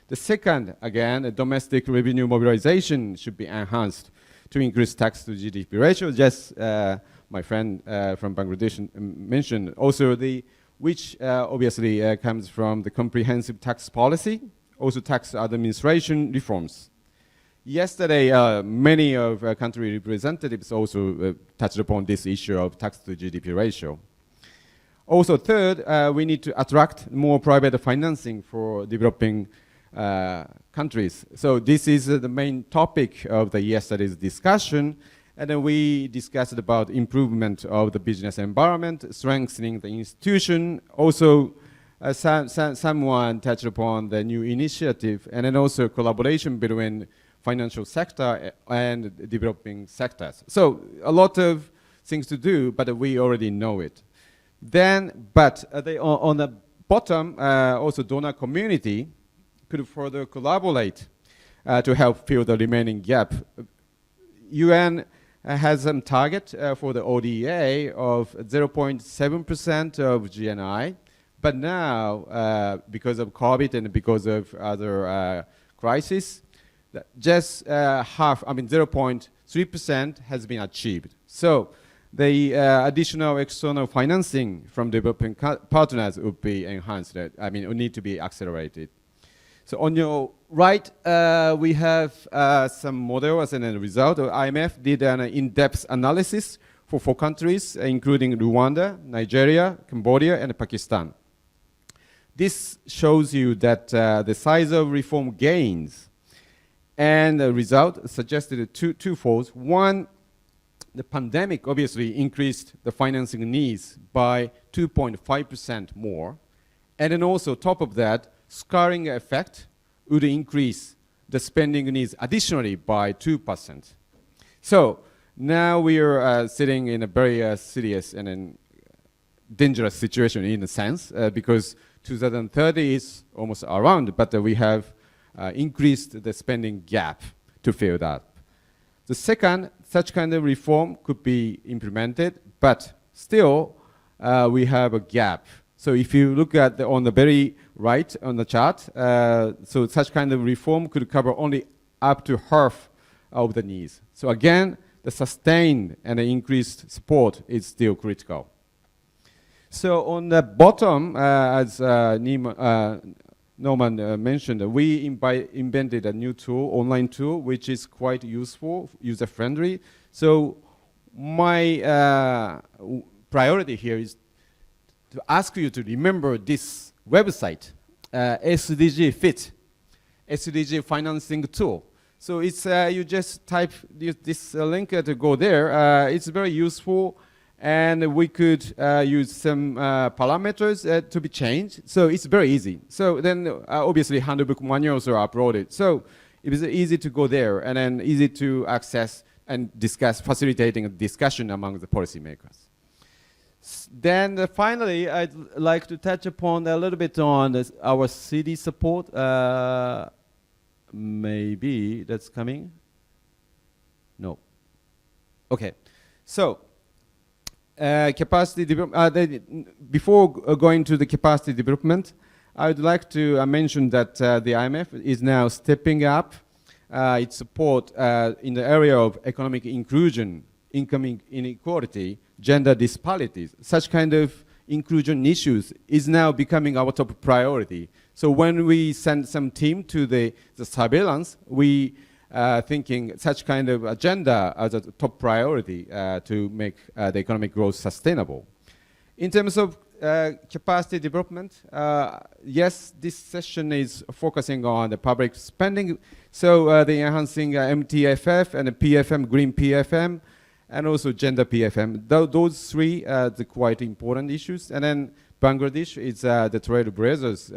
The second, again, the domestic revenue mobilization should be enhanced to increase tax to GDP ratio, just my friend from Bangladesh mentioned. Also, which obviously comes from the comprehensive tax policy also tax administration reforms. Yesterday, many of country representatives also touched upon this issue of tax to GDP ratio. Also, third, we need to attract more private financing for developing countries. So this is the main topic of the yesterday's discussion. And then we discussed about improvement of the business environment, strengthening the institution. Also, someone touched upon the new initiative, and then also collaboration between financial sector and developing sectors. So a lot of things to do, but we already know it. Then, on the bottom, also donor community could further collaborate to help fill the remaining gap. UN has some target for the ODA of 0.7% of GNI, but now, because of COVID and because of other crises, just 0.3% has been achieved. So the additional external financing from developing partners would be enhanced. Would need to be accelerated. So on your right, we have some models and a result. IMF did an in-depth analysis for 4 countries, including Rwanda, Nigeria, Cambodia, and Pakistan. This shows you that the size of reform gains and the result suggested twofold. One, the pandemic obviously increased the financing needs by 2.5% more. And then also, top of that, scarring effect would increase the spending needs additionally by 2%. So now we are sitting in a very serious and dangerous situation in a sense, because 2030 is almost around, but we have increased the spending gap to fill that. The second, such kind of reform could be implemented, but still we have a gap. So if you look at on the very right on the chart, so such kind of reform could cover only up to half of the needs. So again, the sustained and the increased support is still critical. So on the bottom, as Norman mentioned, we invented a new tool, online tool, which is quite useful, user-friendly. So my priority here is to ask you to remember this website, SDG Fit, SDG financing tool. So it's you just type this link to go there. It's very useful, and we could use some parameters to be changed. So it's very easy. So then obviously handbook manuals are uploaded. So it is easy to go there and then easy to access and discuss, facilitating a discussion among the policymakers. Then finally, I'd like to touch upon a little bit on this, our city support. Maybe that's coming. No. Okay. So capacity development. Before going to the capacity development, I would like to mention that the IMF is now stepping up its support in the area of economic inclusion, income inequality, gender disparities. Such kind of inclusion issues is now becoming our top priority. So when we send some team to the surveillance, we thinking such kind of agenda as a top priority to make the economic growth sustainable. In terms of capacity development, yes, this session is focusing on the public spending. So the enhancing MTFF and the PFM, Green PFM, and also gender PFM. Those three are the quite important issues. And then Bangladesh is the trailblazers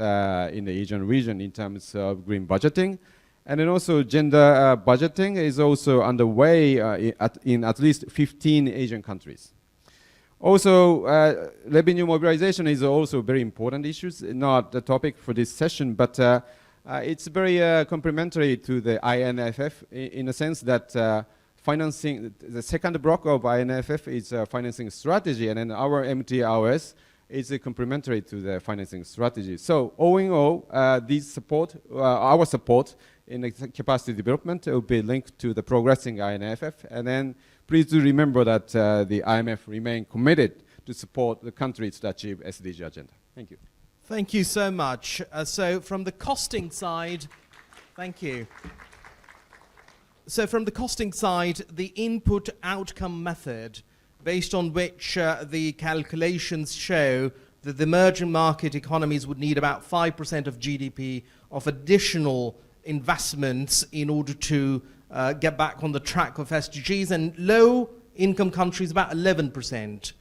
in the Asian region in terms of green budgeting. And then also gender budgeting is also underway in at least 15 Asian countries. Also, revenue mobilization is also very important issues, not the topic for this session, but it's very complementary to the INFF in a sense that financing, the second block of INFF is financing strategy, and then our MTRS is complementary to the financing strategy. So all in all, this support, our support in the capacity development will be linked to the progressing INFF. And then please do remember that the IMF remain committed to support the countries to achieve SDG agenda. Thank you. Thank you so much. So from the costing side, thank you. So from the costing side, the input-outcome method, based on which the calculations show that the emerging market economies would need about 5% of GDP of additional investments in order to get back on the track of SDGs, and low-income countries about 11%.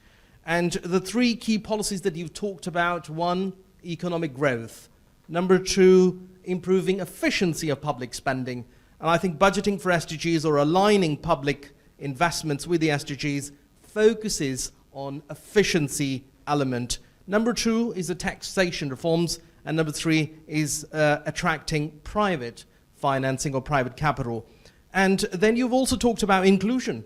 And the three key policies that you've talked about: one, economic growth; number two, improving efficiency of public spending. And I think budgeting for SDGs, or aligning public investments with the SDGs, focuses on efficiency element. Number two is the taxation reforms, and number three is attracting private financing or private capital. And then you've also talked about inclusion,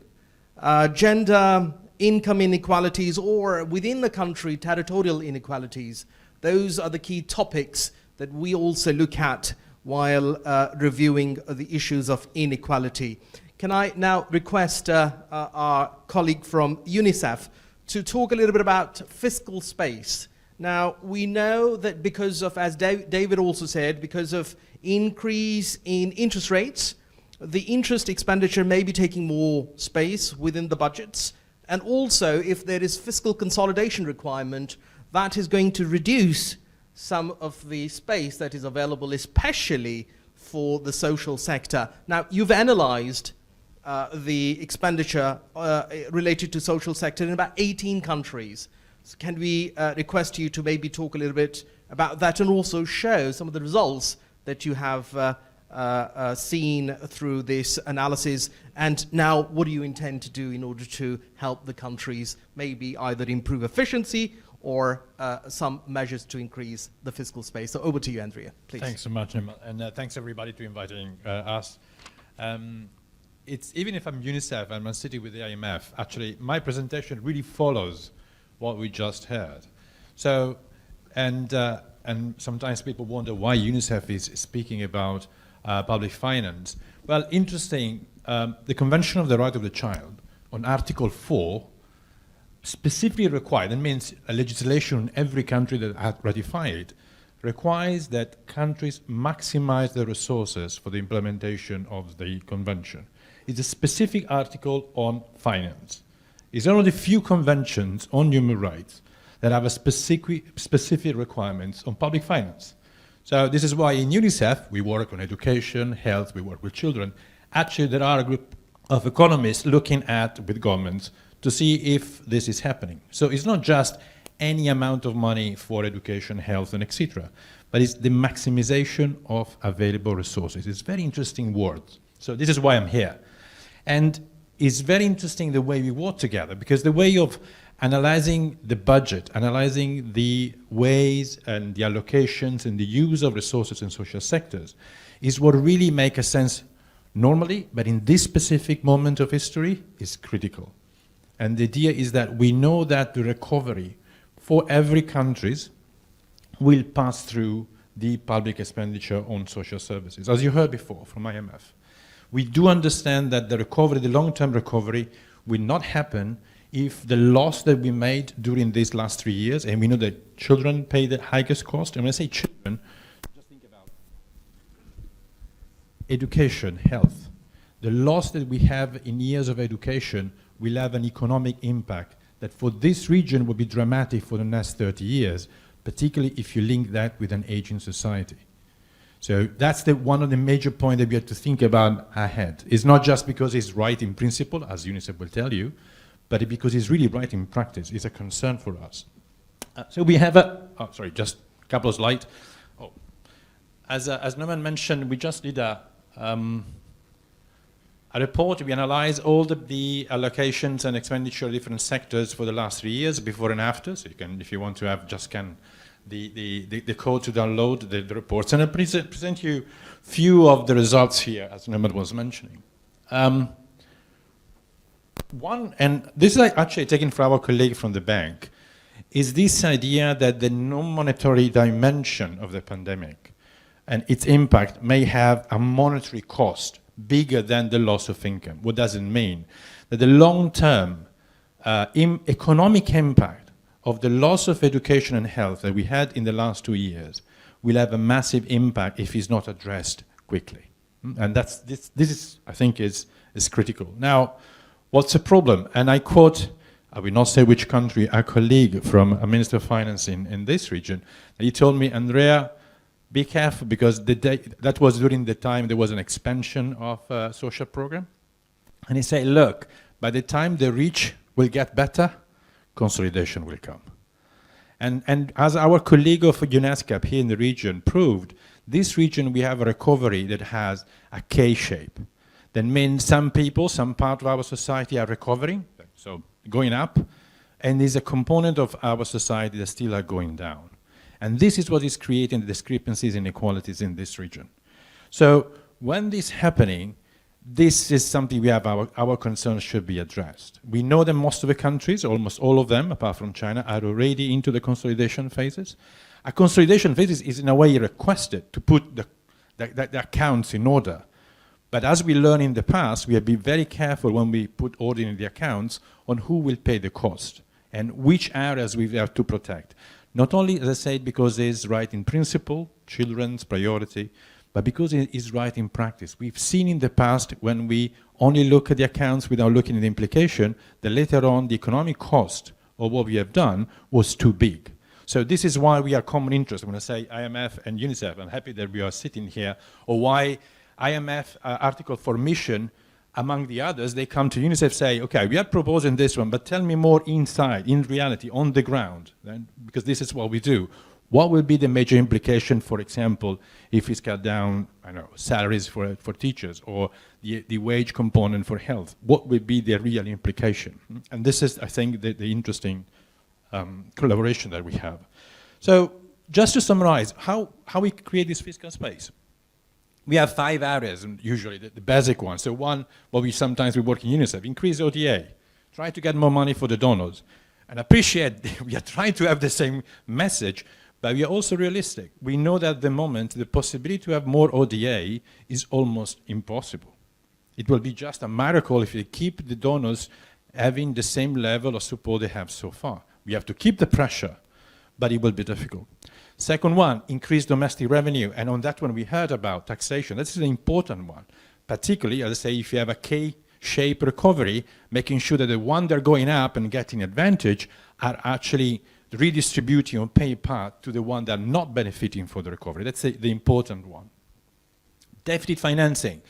gender, income inequalities, or within the country, territorial inequalities. Those are the key topics that we also look at while reviewing the issues of inequality. Can I now request our colleague from UNICEF to talk a little bit about fiscal space? Now, we know that because of, as David also said, because of increase in interest rates, the interest expenditure may be taking more space within the budgets. And also, if there is fiscal consolidation requirement, that is going to reduce some of the space that is available, especially for the social sector. Now, you've analyzed the expenditure related to social sector in about 18 countries. So can we request you to maybe talk a little bit about that, and also show some of the results that you have seen through this analysis, and now what do you intend to do in order to help the countries maybe either improve efficiency or some measures to increase the fiscal space? So over to you, Andrea, please. Thanks so much, Nima, and thanks everybody to inviting us. It's, even if I'm UNICEF and I'm sitting with the IMF, actually my presentation really follows what we just heard. So, and sometimes people wonder why UNICEF is speaking about public finance. Well, interesting, the Convention of the Right of the Child on Article 4 specifically required, that means a legislation in every country that had ratified, requires that countries maximize their resources for the implementation of the convention. It's a specific article on finance. It's one of the few conventions on human rights that have a specific requirements on public finance. So this is why in UNICEF we work on education, health, we work with children. Actually, there are a group of economists looking at, with governments, to see if this is happening. So it's not just any amount of money for education, health, and etc., but it's the maximization of available resources. It's very interesting word. So this is why I'm here. And it's very interesting the way we work together, because the way of analyzing the budget, analyzing the ways and the allocations and the use of resources in social sectors is what really makes a sense normally, but in this specific moment of history is critical. And the idea is that we know that the recovery for every country will pass through the public expenditure on social services, as you heard before from IMF. We do understand that the recovery, the long-term recovery, will not happen if the loss that we made during these last 3 years, and we know that children pay the highest cost, and when I say children, just think about education, health. The loss that we have in years of education will have an economic impact that for this region will be dramatic for the next 30 years, particularly if you link that with an aging society. So that's one of the major points that we have to think about ahead. It's not just because it's right in principle, as UNICEF will tell you, but because it's really right in practice. It's a concern for us. So we have just a couple of slides. Oh. As Norman mentioned, we just did a report. We analyzed all the allocations and expenditure of different sectors for the last 3 years, before and after. So you can, if you want to have, just scan the code to download the reports. And I present you few of the results here, as Norman was mentioning. One, and this is actually taken from our colleague from the bank, is this idea that the non-monetary dimension of the pandemic and its impact may have a monetary cost bigger than the loss of income. What does it mean? That the long-term economic impact of the loss of education and health that we had in the last 2 years will have a massive impact if it's not addressed quickly. And this is, I think, is critical. Now, what's the problem? And I quote, I will not say which country, a colleague from a Minister of Finance in this region. He told me, Andrea, be careful, because that was during the time there was an expansion of social program. And he said, look, by the time the rich will get better, consolidation will come. And as our colleague of UNESCAP here in the region proved, this region we have a recovery that has a K-shape. That means some people, some part of our society are recovering, so going up, and there's a component of our society that still are going down. And this is what is creating the discrepancies and inequalities in this region. So when this is happening, this is something we have, our concerns should be addressed. We know that most of the countries, almost all of them, apart from China, are already into the consolidation phases. A consolidation phase is in a way requested to put the accounts in order. But as we learned in the past, we have been very careful when we put order in the accounts on who will pay the cost and which areas we have to protect. Not only, as I said, because it is right in principle, children's priority, but because it is right in practice. We've seen in the past when we only look at the accounts without looking at the implication, that later on the economic cost of what we have done was too big. So this is why we are common interest. When I say IMF and UNICEF, I'm happy that we are sitting here, or why IMF Article for Mission, among the others, they come to UNICEF say, okay, we are proposing this one, but tell me more inside, in reality, on the ground, because this is what we do. What will be the major implication, for example, if we cut down, I don't know, salaries for teachers, or the wage component for health? What will be the real implication? And this is, I think, the interesting collaboration that we have. So just to summarize, how we create this fiscal space. We have 5 areas, and usually the basic ones. So one, what we work in UNICEF, increase ODA, try to get more money for the donors. And appreciate we are trying to have the same message, but we are also realistic. We know that at the moment, the possibility to have more ODA is almost impossible. It will be just a miracle if we keep the donors having the same level of support they have so far. We have to keep the pressure, but it will be difficult. Second one, increase domestic revenue. And on that one, we heard about taxation. This is an important one, particularly, as I say, if you have a K-shaped recovery, making sure that the ones that are going up and getting advantage are actually redistributing or pay part to the ones that are not benefiting for the recovery. That's the important one. Deficit financing.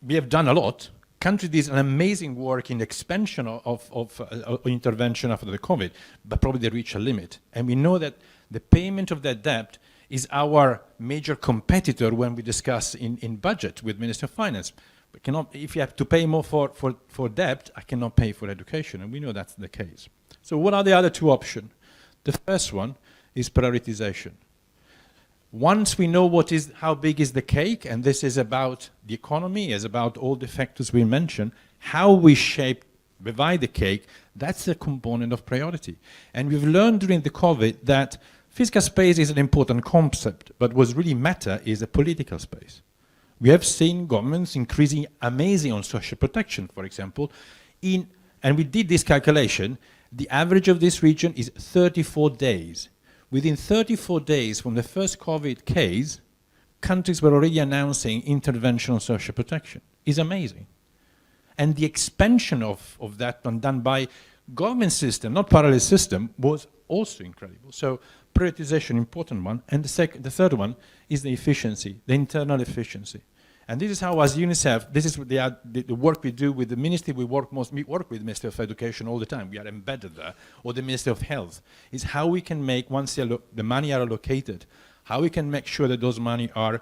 We have done a lot. Country did an amazing work in the expansion of intervention after the COVID, but probably they reach a limit. And we know that the payment of that debt is our major competitor when we discuss in budget with Minister of Finance. We cannot, if you have to pay more for debt, I cannot pay for education, and we know that's the case. So what are the other 2 options? The first one is prioritization. Once we know how big is the cake, and this is about the economy, is about all the factors we mentioned, how we divide the cake, that's a component of priority. And we've learned during the COVID that fiscal space is an important concept, but what really matters is a political space. We have seen governments increasing amazing on social protection, for example, and we did this calculation, the average of this region is 34 days. Within 34 days from the first COVID case, countries were already announcing intervention on social protection. It's amazing. And the expansion of that one done by government system, not parallel system, was also incredible. So prioritization, important one. And the third one is the efficiency, the internal efficiency. And this is how, as UNICEF, this is the work we do with the ministry. We work with the Ministry of Education all the time. We are embedded there, or the Ministry of Health. Is how we can make, once the money are allocated, how we can make sure that those money are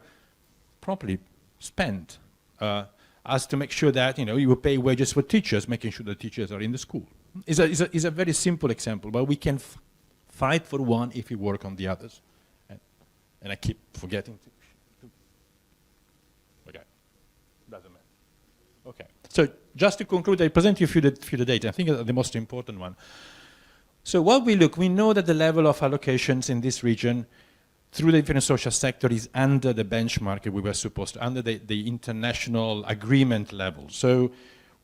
properly spent, as to make sure that you will pay wages for teachers, making sure the teachers are in the school. It's a very simple example, but we can fight for one if we work on the others. And I keep forgetting to. Doesn't matter. Okay. So just to conclude, I present you a few the data. I think the most important one. So what we know that the level of allocations in this region through the different social sector is under the benchmark we were supposed to, under the international agreement level. So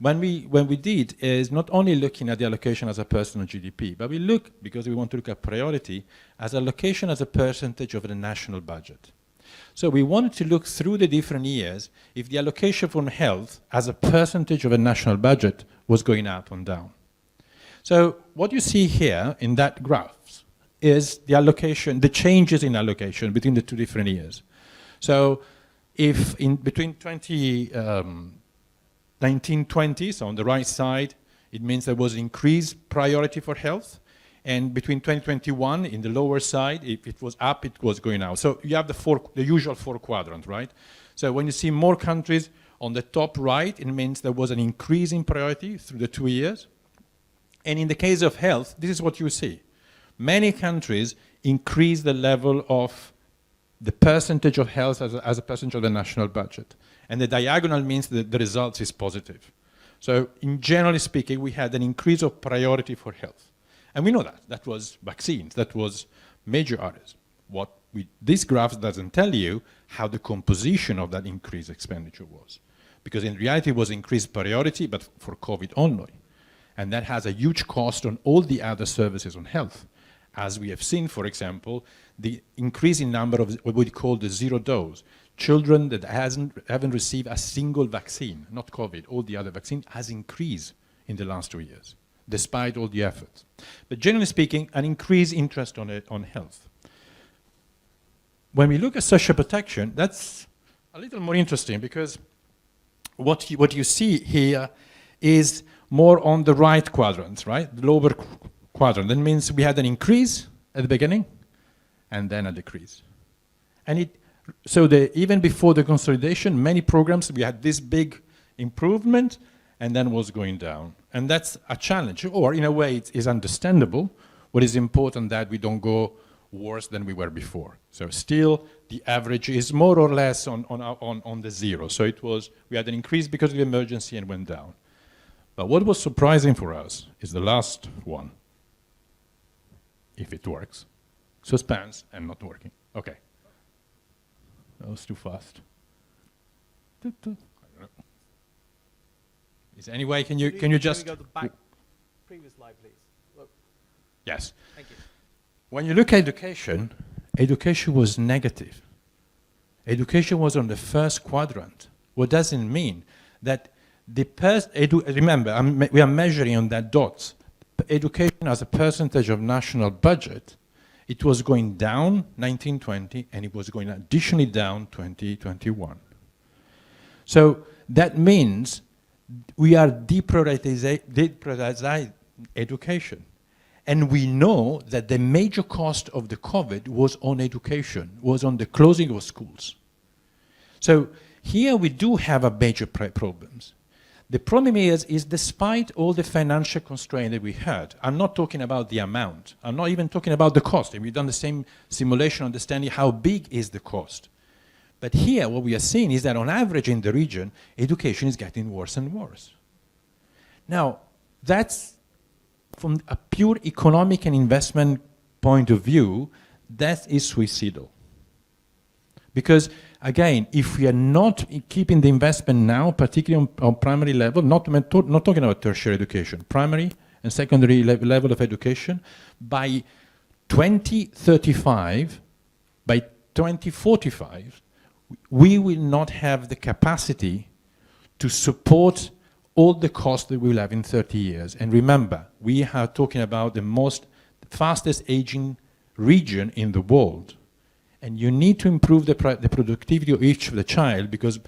when we did is not only looking at the allocation as a percent of GDP, but we look, because we want to look at priority, as allocation as a percentage of the national budget. So we wanted to look through the different years if the allocation from health as a percentage of a national budget was going up and down. So what you see here in that graph is the allocation, the changes in allocation between the two different years. So if in between 1920, so on the right side, it means there was increased priority for health. And between 2021, in the lower side, if it was up, it was going out. So you have the usual four quadrants, right? So when you see more countries on the top right, it means there was an increase in priority through the 2 years. And in the case of health, this is what you see. Many countries increase the level of the percentage of health as a percentage of the national budget. And the diagonal means that the result is positive. So in generally speaking, we had an increase of priority for health. And we know that. That was vaccines. That was major areas. This graph doesn't tell you how the composition of that increased expenditure was. Because in reality, it was increased priority, but for COVID only. And that has a huge cost on all the other services on health. As we have seen, for example, the increasing number of what we call the zero dose. Children that haven't received a single vaccine, not COVID, all the other vaccines, has increased in the last 2 years, despite all the efforts. But generally speaking, an increased interest on health. When we look at social protection, that's a little more interesting because what you see here is more on the right quadrants, right? The lower quadrant. That means we had an increase at the beginning and then a decrease. And even before the consolidation, many programs, we had this big improvement and then was going down. And that's a challenge, or in a way it is understandable. What is important that we don't go worse than we were before. So still the average is more or less on the zero. So we had an increase because of the emergency and went down. But what was surprising for us is the last one, if it works. Suspense and not working. Okay. That was too fast. Is there any way, can you just... Can we go back? Previous slide, please. Look. Yes. Thank you. When you look at education was negative. Education was on the first quadrant. What does it mean? That remember, we are measuring on that dot. Education as a percentage of national budget, it was going down 1920 and it was going additionally down 2021. So that means we are deprioritizing education. And we know that the major cost of the COVID was on education, was on the closing of schools. So here we do have a major problems. The problem is despite all the financial constraint that we had, I'm not talking about the amount, I'm not even talking about the cost. We've done the same simulation understanding how big is the cost. But here what we are seeing is that on average in the region, education is getting worse and worse. Now, that's from a pure economic and investment point of view, that is suicidal. Because again, if we are not keeping the investment now, particularly on primary level, not talking about tertiary education, primary and secondary level of education, by 2035, by 2045, we will not have the capacity to support all the costs that we will have in 30 years. And remember, we are talking about the fastest aging region in the world. And you need to improve the productivity of each of the child, because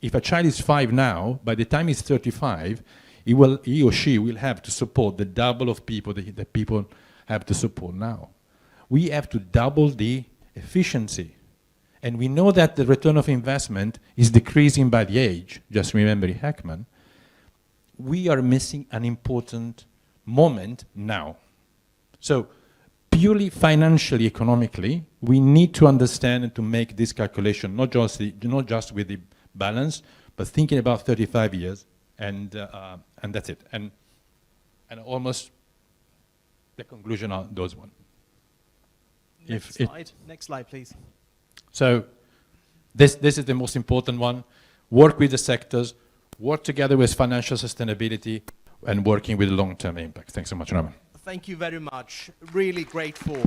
if a child is 5 now, by the time he's 35, he or she will have to support the double of people that people have to support now. We have to double the efficiency. And we know that the return of investment is decreasing by the age, just remember Heckman. We are missing an important moment now. So purely financially, economically, we need to understand and to make this calculation, not just with the balance, but thinking about 35 years, and that's it. And almost the conclusion on those one. Next slide, please. So this is the most important one. Work with the sectors, work together with financial sustainability and working with long-term impact. Thanks so much, Roman. Thank you very much. Really grateful.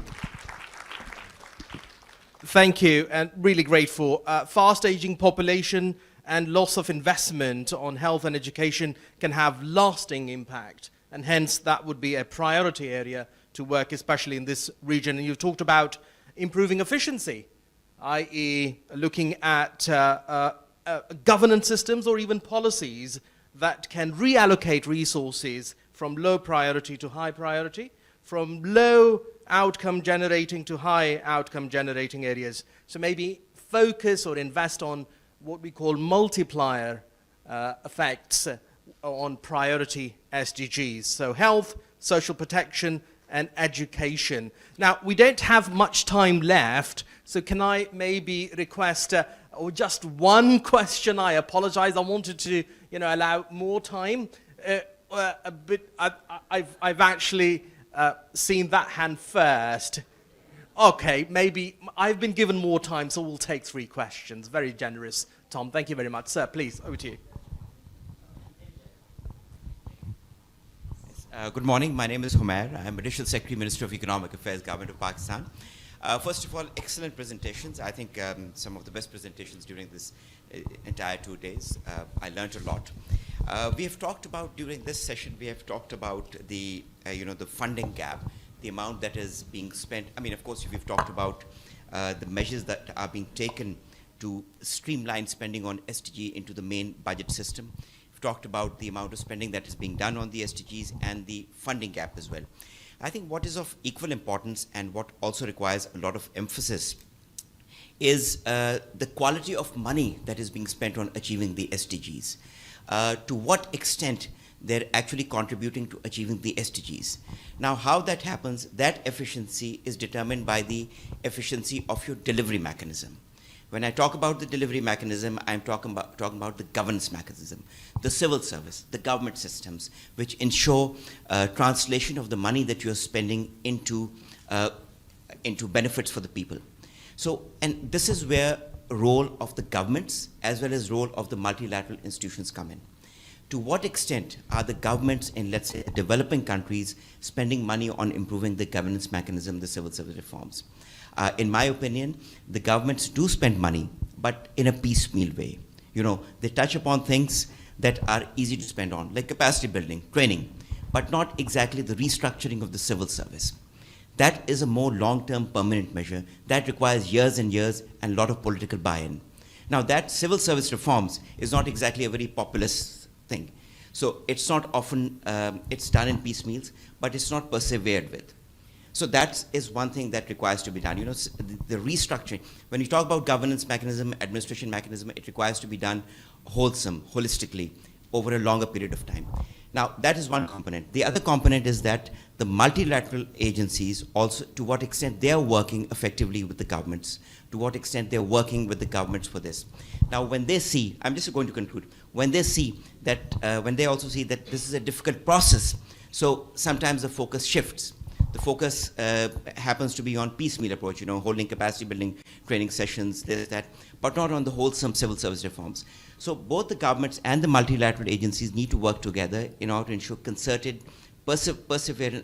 Thank you, and really grateful. Fast aging population and loss of investment on health and education can have lasting impact, and hence that would be a priority area to work, especially in this region. And you've talked about improving efficiency, i.e. looking at governance systems or even policies that can reallocate resources from low priority to high priority, from low outcome generating to high outcome generating areas. So maybe focus or invest on what we call multiplier effects on priority SDGs. So health, social protection, and education. Now, we don't have much time left, so can I maybe request or just one question? I apologize. I wanted to, allow more time. But I've actually seen that hand first. Okay, maybe I've been given more time, so we'll take 3 questions. Very generous, Tom. Thank you very much. Sir, please, over to you. Good morning. My name is Humair. I'm Additional Secretary, Minister of Economic Affairs, Government of Pakistan. First of all, excellent presentations. I think some of the best presentations during this entire 2 days. I learned a lot. We have talked about, during this session, we have talked about the, the funding gap, the amount that is being spent. I mean, of course, we've talked about the measures that are being taken to streamline spending on SDG into the main budget system. We've talked about the amount of spending that is being done on the SDGs and the funding gap as well. I think what is of equal importance and what also requires a lot of emphasis is the quality of money that is being spent on achieving the SDGs. To what extent they're actually contributing to achieving the SDGs. Now, how that happens, that efficiency is determined by the efficiency of your delivery mechanism. When I talk about the delivery mechanism, I'm talking about the governance mechanism, the civil service, the government systems, which ensure translation of the money that you're spending into benefits for the people. So, and this is where role of the governments as well as role of the multilateral institutions come in. To what extent are the governments in, let's say, developing countries spending money on improving the governance mechanism, the civil service reforms? In my opinion, the governments do spend money, but in a piecemeal way. They touch upon things that are easy to spend on, like capacity building, training, but not exactly the restructuring of the civil service. That is a more long-term permanent measure that requires years and years and a lot of political buy-in. Now, that civil service reforms is not exactly a very populist thing. So it's not often, it's done in piecemeals, but it's not persevered with. So that is one thing that requires to be done. The restructuring, when you talk about governance mechanism, administration mechanism, it requires to be done wholesome, holistically, over a longer period of time. Now, that is one component. The other component is that the multilateral agencies also, to what extent they are working effectively with the governments, to what extent they're working with the governments for this. Now, when they see, I'm just going to conclude, when they see that, when they also see that this is a difficult process, so sometimes the focus shifts. The focus happens to be on piecemeal approach, holding capacity building, training sessions, this, that, but not on the wholesome civil service reforms. So both the governments and the multilateral agencies need to work together in order to ensure concerted, persevered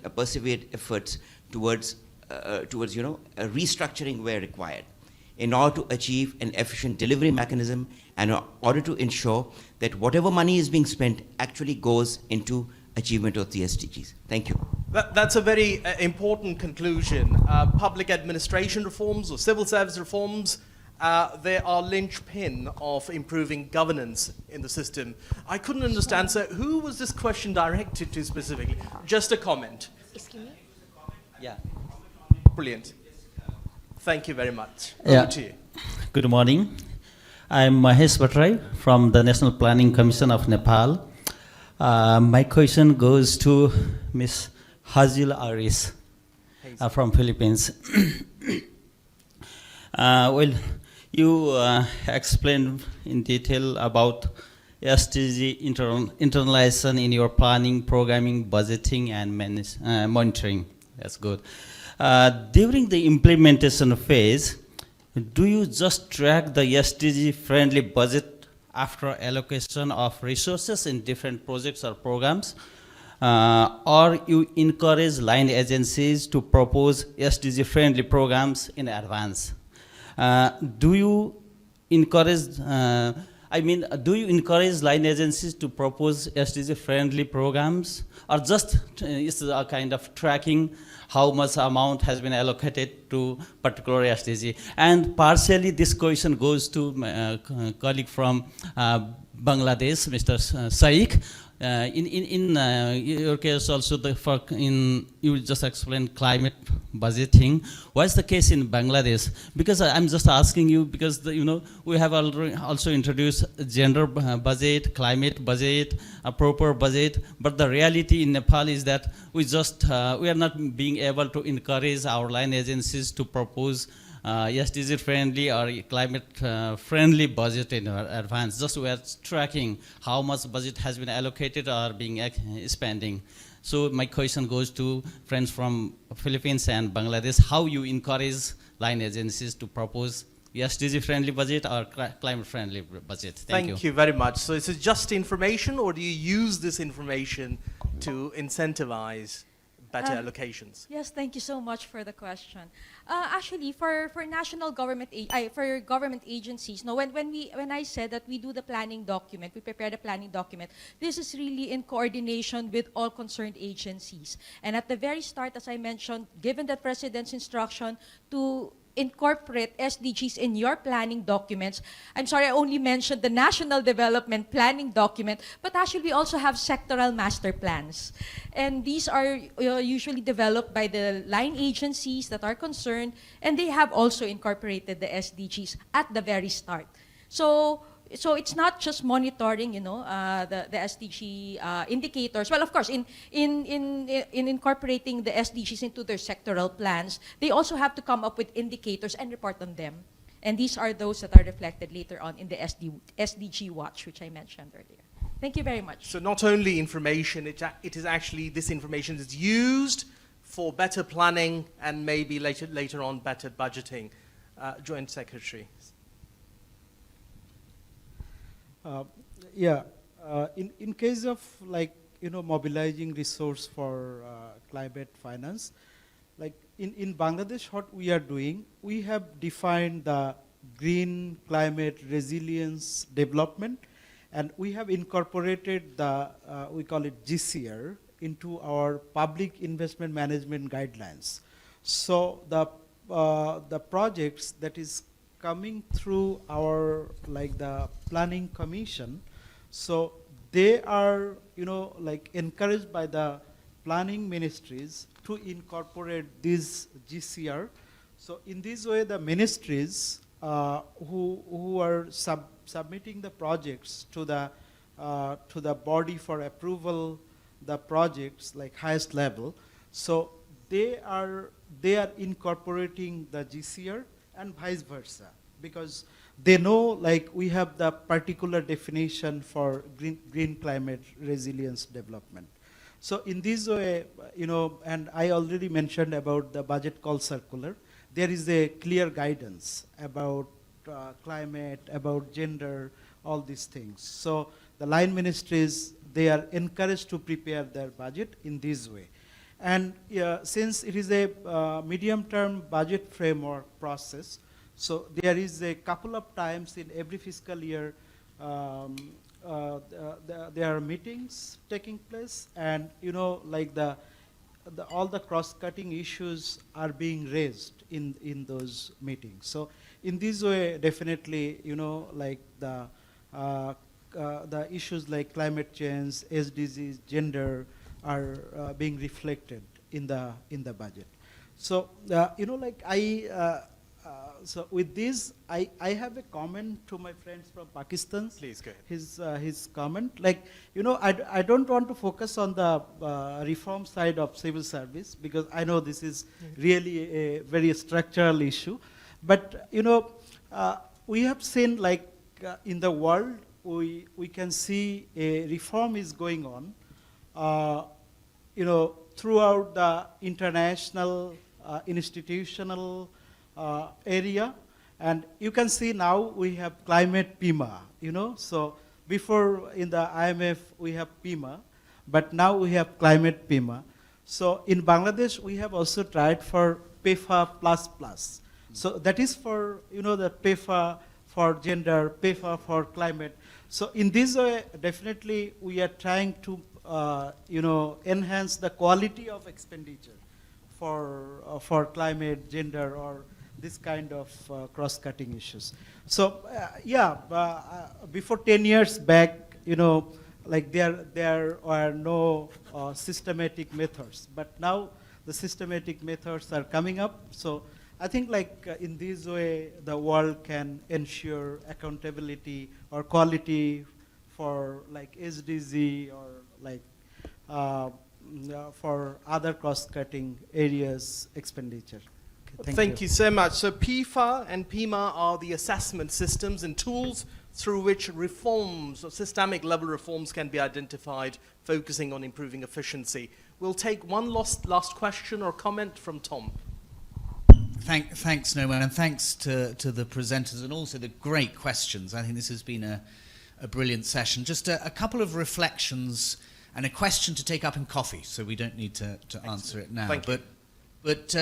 efforts towards restructuring where required, in order to achieve an efficient delivery mechanism and in order to ensure that whatever money is being spent actually goes into achievement of the SDGs. Thank you. That's a very important conclusion. Public administration reforms or civil service reforms, they are linchpin of improving governance in the system. I couldn't understand, sir, who was this question directed to specifically? Just a comment. Excuse me? Yeah. Brilliant. Thank you very much. Yeah. Over to you. Good morning. I'm Mahesh Bhattrai from the National Planning Commission of Nepal. My question goes to Ms. Hazil Aris from Philippines. Well, you explained in detail about SDG internalization in your planning, programming, budgeting, and monitoring. That's good. During the implementation phase, do you just track the SDG-friendly budget after allocation of resources in different projects or programs, or you encourage line agencies to propose SDG-friendly programs in advance? Do you encourage, do you encourage line agencies to propose SDG-friendly programs, or just it's a kind of tracking how much amount has been allocated to particular SDG? And partially this question goes to my colleague from Bangladesh, Mr. Saik. In your case also, you just explained climate budgeting. What's the case in Bangladesh? Because I'm just asking you because we have already also introduced gender budget, climate budget, a proper budget. But the reality in Nepal is that we are not being able to encourage our line agencies to propose SDG friendly or climate friendly budget in advance. Just we are tracking how much budget has been allocated or being spending. So my question goes to friends from Philippines and Bangladesh: how you encourage line agencies to propose SDG friendly budget or climate friendly budget? Thank you very much. So is it just information, or do you use this information to incentivize better allocations? Yes, thank you so much for the question. Actually, for national government, for government agencies, when I said that we do the planning document, we prepare the planning document, this is really in coordination with all concerned agencies. And at the very start, as I mentioned, given the President's instruction to incorporate SDGs in your planning documents. I'm sorry, I only mentioned the National Development Planning document, but actually we also have sectoral master plans. And these are usually developed by the line agencies that are concerned, and they have also incorporated the SDGs at the very start. So it's not just monitoring, the SDG indicators. Well, of course, in incorporating the SDGs into their sectoral plans, they also have to come up with indicators and report on them. And these are those that are reflected later on in the SDG Watch, which I mentioned earlier. Thank you very much. So not only information, it is actually, this information is used for better planning and maybe later on better budgeting. Joint Secretary. In case of mobilizing resource for climate finance, like in Bangladesh, what we are doing, we have defined the green climate resilience development, and we have incorporated the we call it GCR into our public investment management guidelines. So the projects that is coming through our the planning commission, so they are encouraged by the planning ministries to incorporate this GCR. So in this way, the ministries who are submitting the projects to the body for approval, the projects like highest level, so they are incorporating the GCR and vice versa, because they know we have the particular definition for green climate resilience development. So in this way, and I already mentioned about the budget call circular, there is a clear guidance about climate, about gender, all these things. So the line ministries, they are encouraged to prepare their budget in this way. And since it is a medium-term budget framework process, so there is a couple of times in every fiscal year there are meetings taking place, and all the cross-cutting issues are being raised in those meetings. So in this way, definitely, the issues like climate change, SDGs, gender are being reflected in the budget. So so with this, I have a comment to my friends from Pakistan. Please go ahead. His comment, I don't want to focus on the reform side of civil service, because I know this is really a very structural issue. But we have seen in the world, we can see a reform is going on. Throughout the international institutional area, And you can see now we have climate PIMA, you know. So before in the IMF we have PIMA, but now we have climate PIMA. So in Bangladesh we have also tried for PEFA++. So that is for, you know, the PEFA for gender, PEFA for climate. So in this way, definitely we are trying to, you know, enhance the quality of expenditure for climate, gender, or this kind of cross-cutting issues. So before 10 years back, you know, like there were no systematic methods, but now the systematic methods are coming up. So I think like in this way, the world can ensure accountability or quality for like SDG or like for other cross-cutting areas expenditure. Okay, Thank you so much. So PIFA and PIMA are the assessment systems and tools through which reforms or systemic level reforms can be identified, focusing on improving efficiency. We'll take one last question or comment from Tom. Thanks, Noman, and thanks to the presenters and also the great questions. I think this has been a brilliant session. Just a couple of reflections and a question to take up in coffee, so we don't need to answer it now. Thank you. But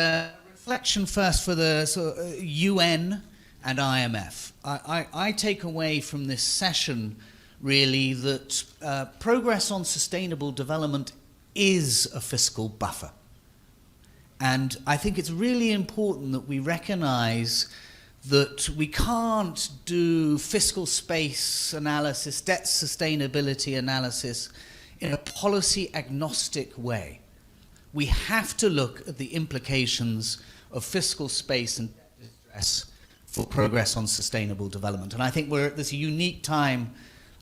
reflection first for the UN and IMF. I take away from this session really that progress on sustainable development is a fiscal buffer. And I think it's really important that we recognize that we can't do fiscal space analysis, debt sustainability analysis in a policy agnostic way. We have to look at the implications of fiscal space and debt distress for progress on sustainable development. And I think we're at this unique time,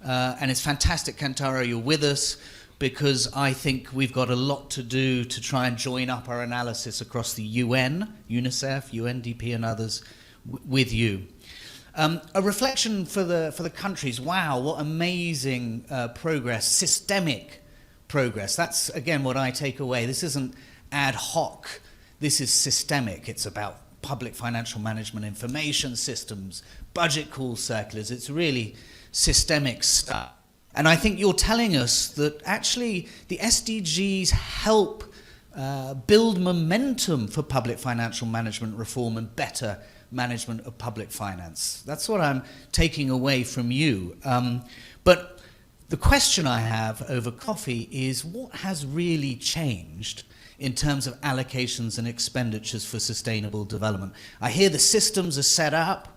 and it's fantastic, Kantaro, you're with us, because I think we've got a lot to do to try and join up our analysis across the UN, UNICEF, UNDP and others with you. A reflection for the countries. Wow, what amazing progress, systemic progress. That's, again, what I take away. This isn't ad hoc. This is systemic. It's about public financial management information systems, budget call circulars. It's really systemic stuff. And I think you're telling us that actually the SDGs help build momentum for public financial management reform and better management of public finance. That's what I'm taking away from you. But the question I have over coffee is what has really changed in terms of allocations and expenditures for sustainable development? I hear the systems are set up.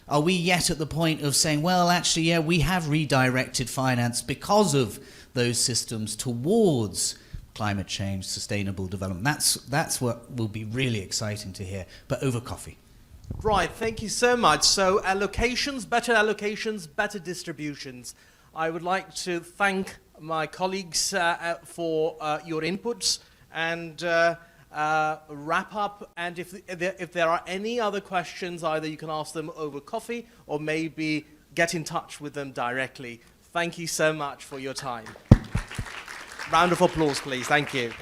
Are we yet at the point of saying, well, actually, yeah, we have redirected finance because of those systems towards climate change, sustainable development? That's what will be really exciting to hear, but over coffee. Right, thank you so much. So allocations, better distributions. I would like to thank my colleagues for your inputs and wrap up, and if there are any other questions, either you can ask them over coffee or maybe get in touch with them directly. Thank you so much for your time. Round of applause, please. Thank you.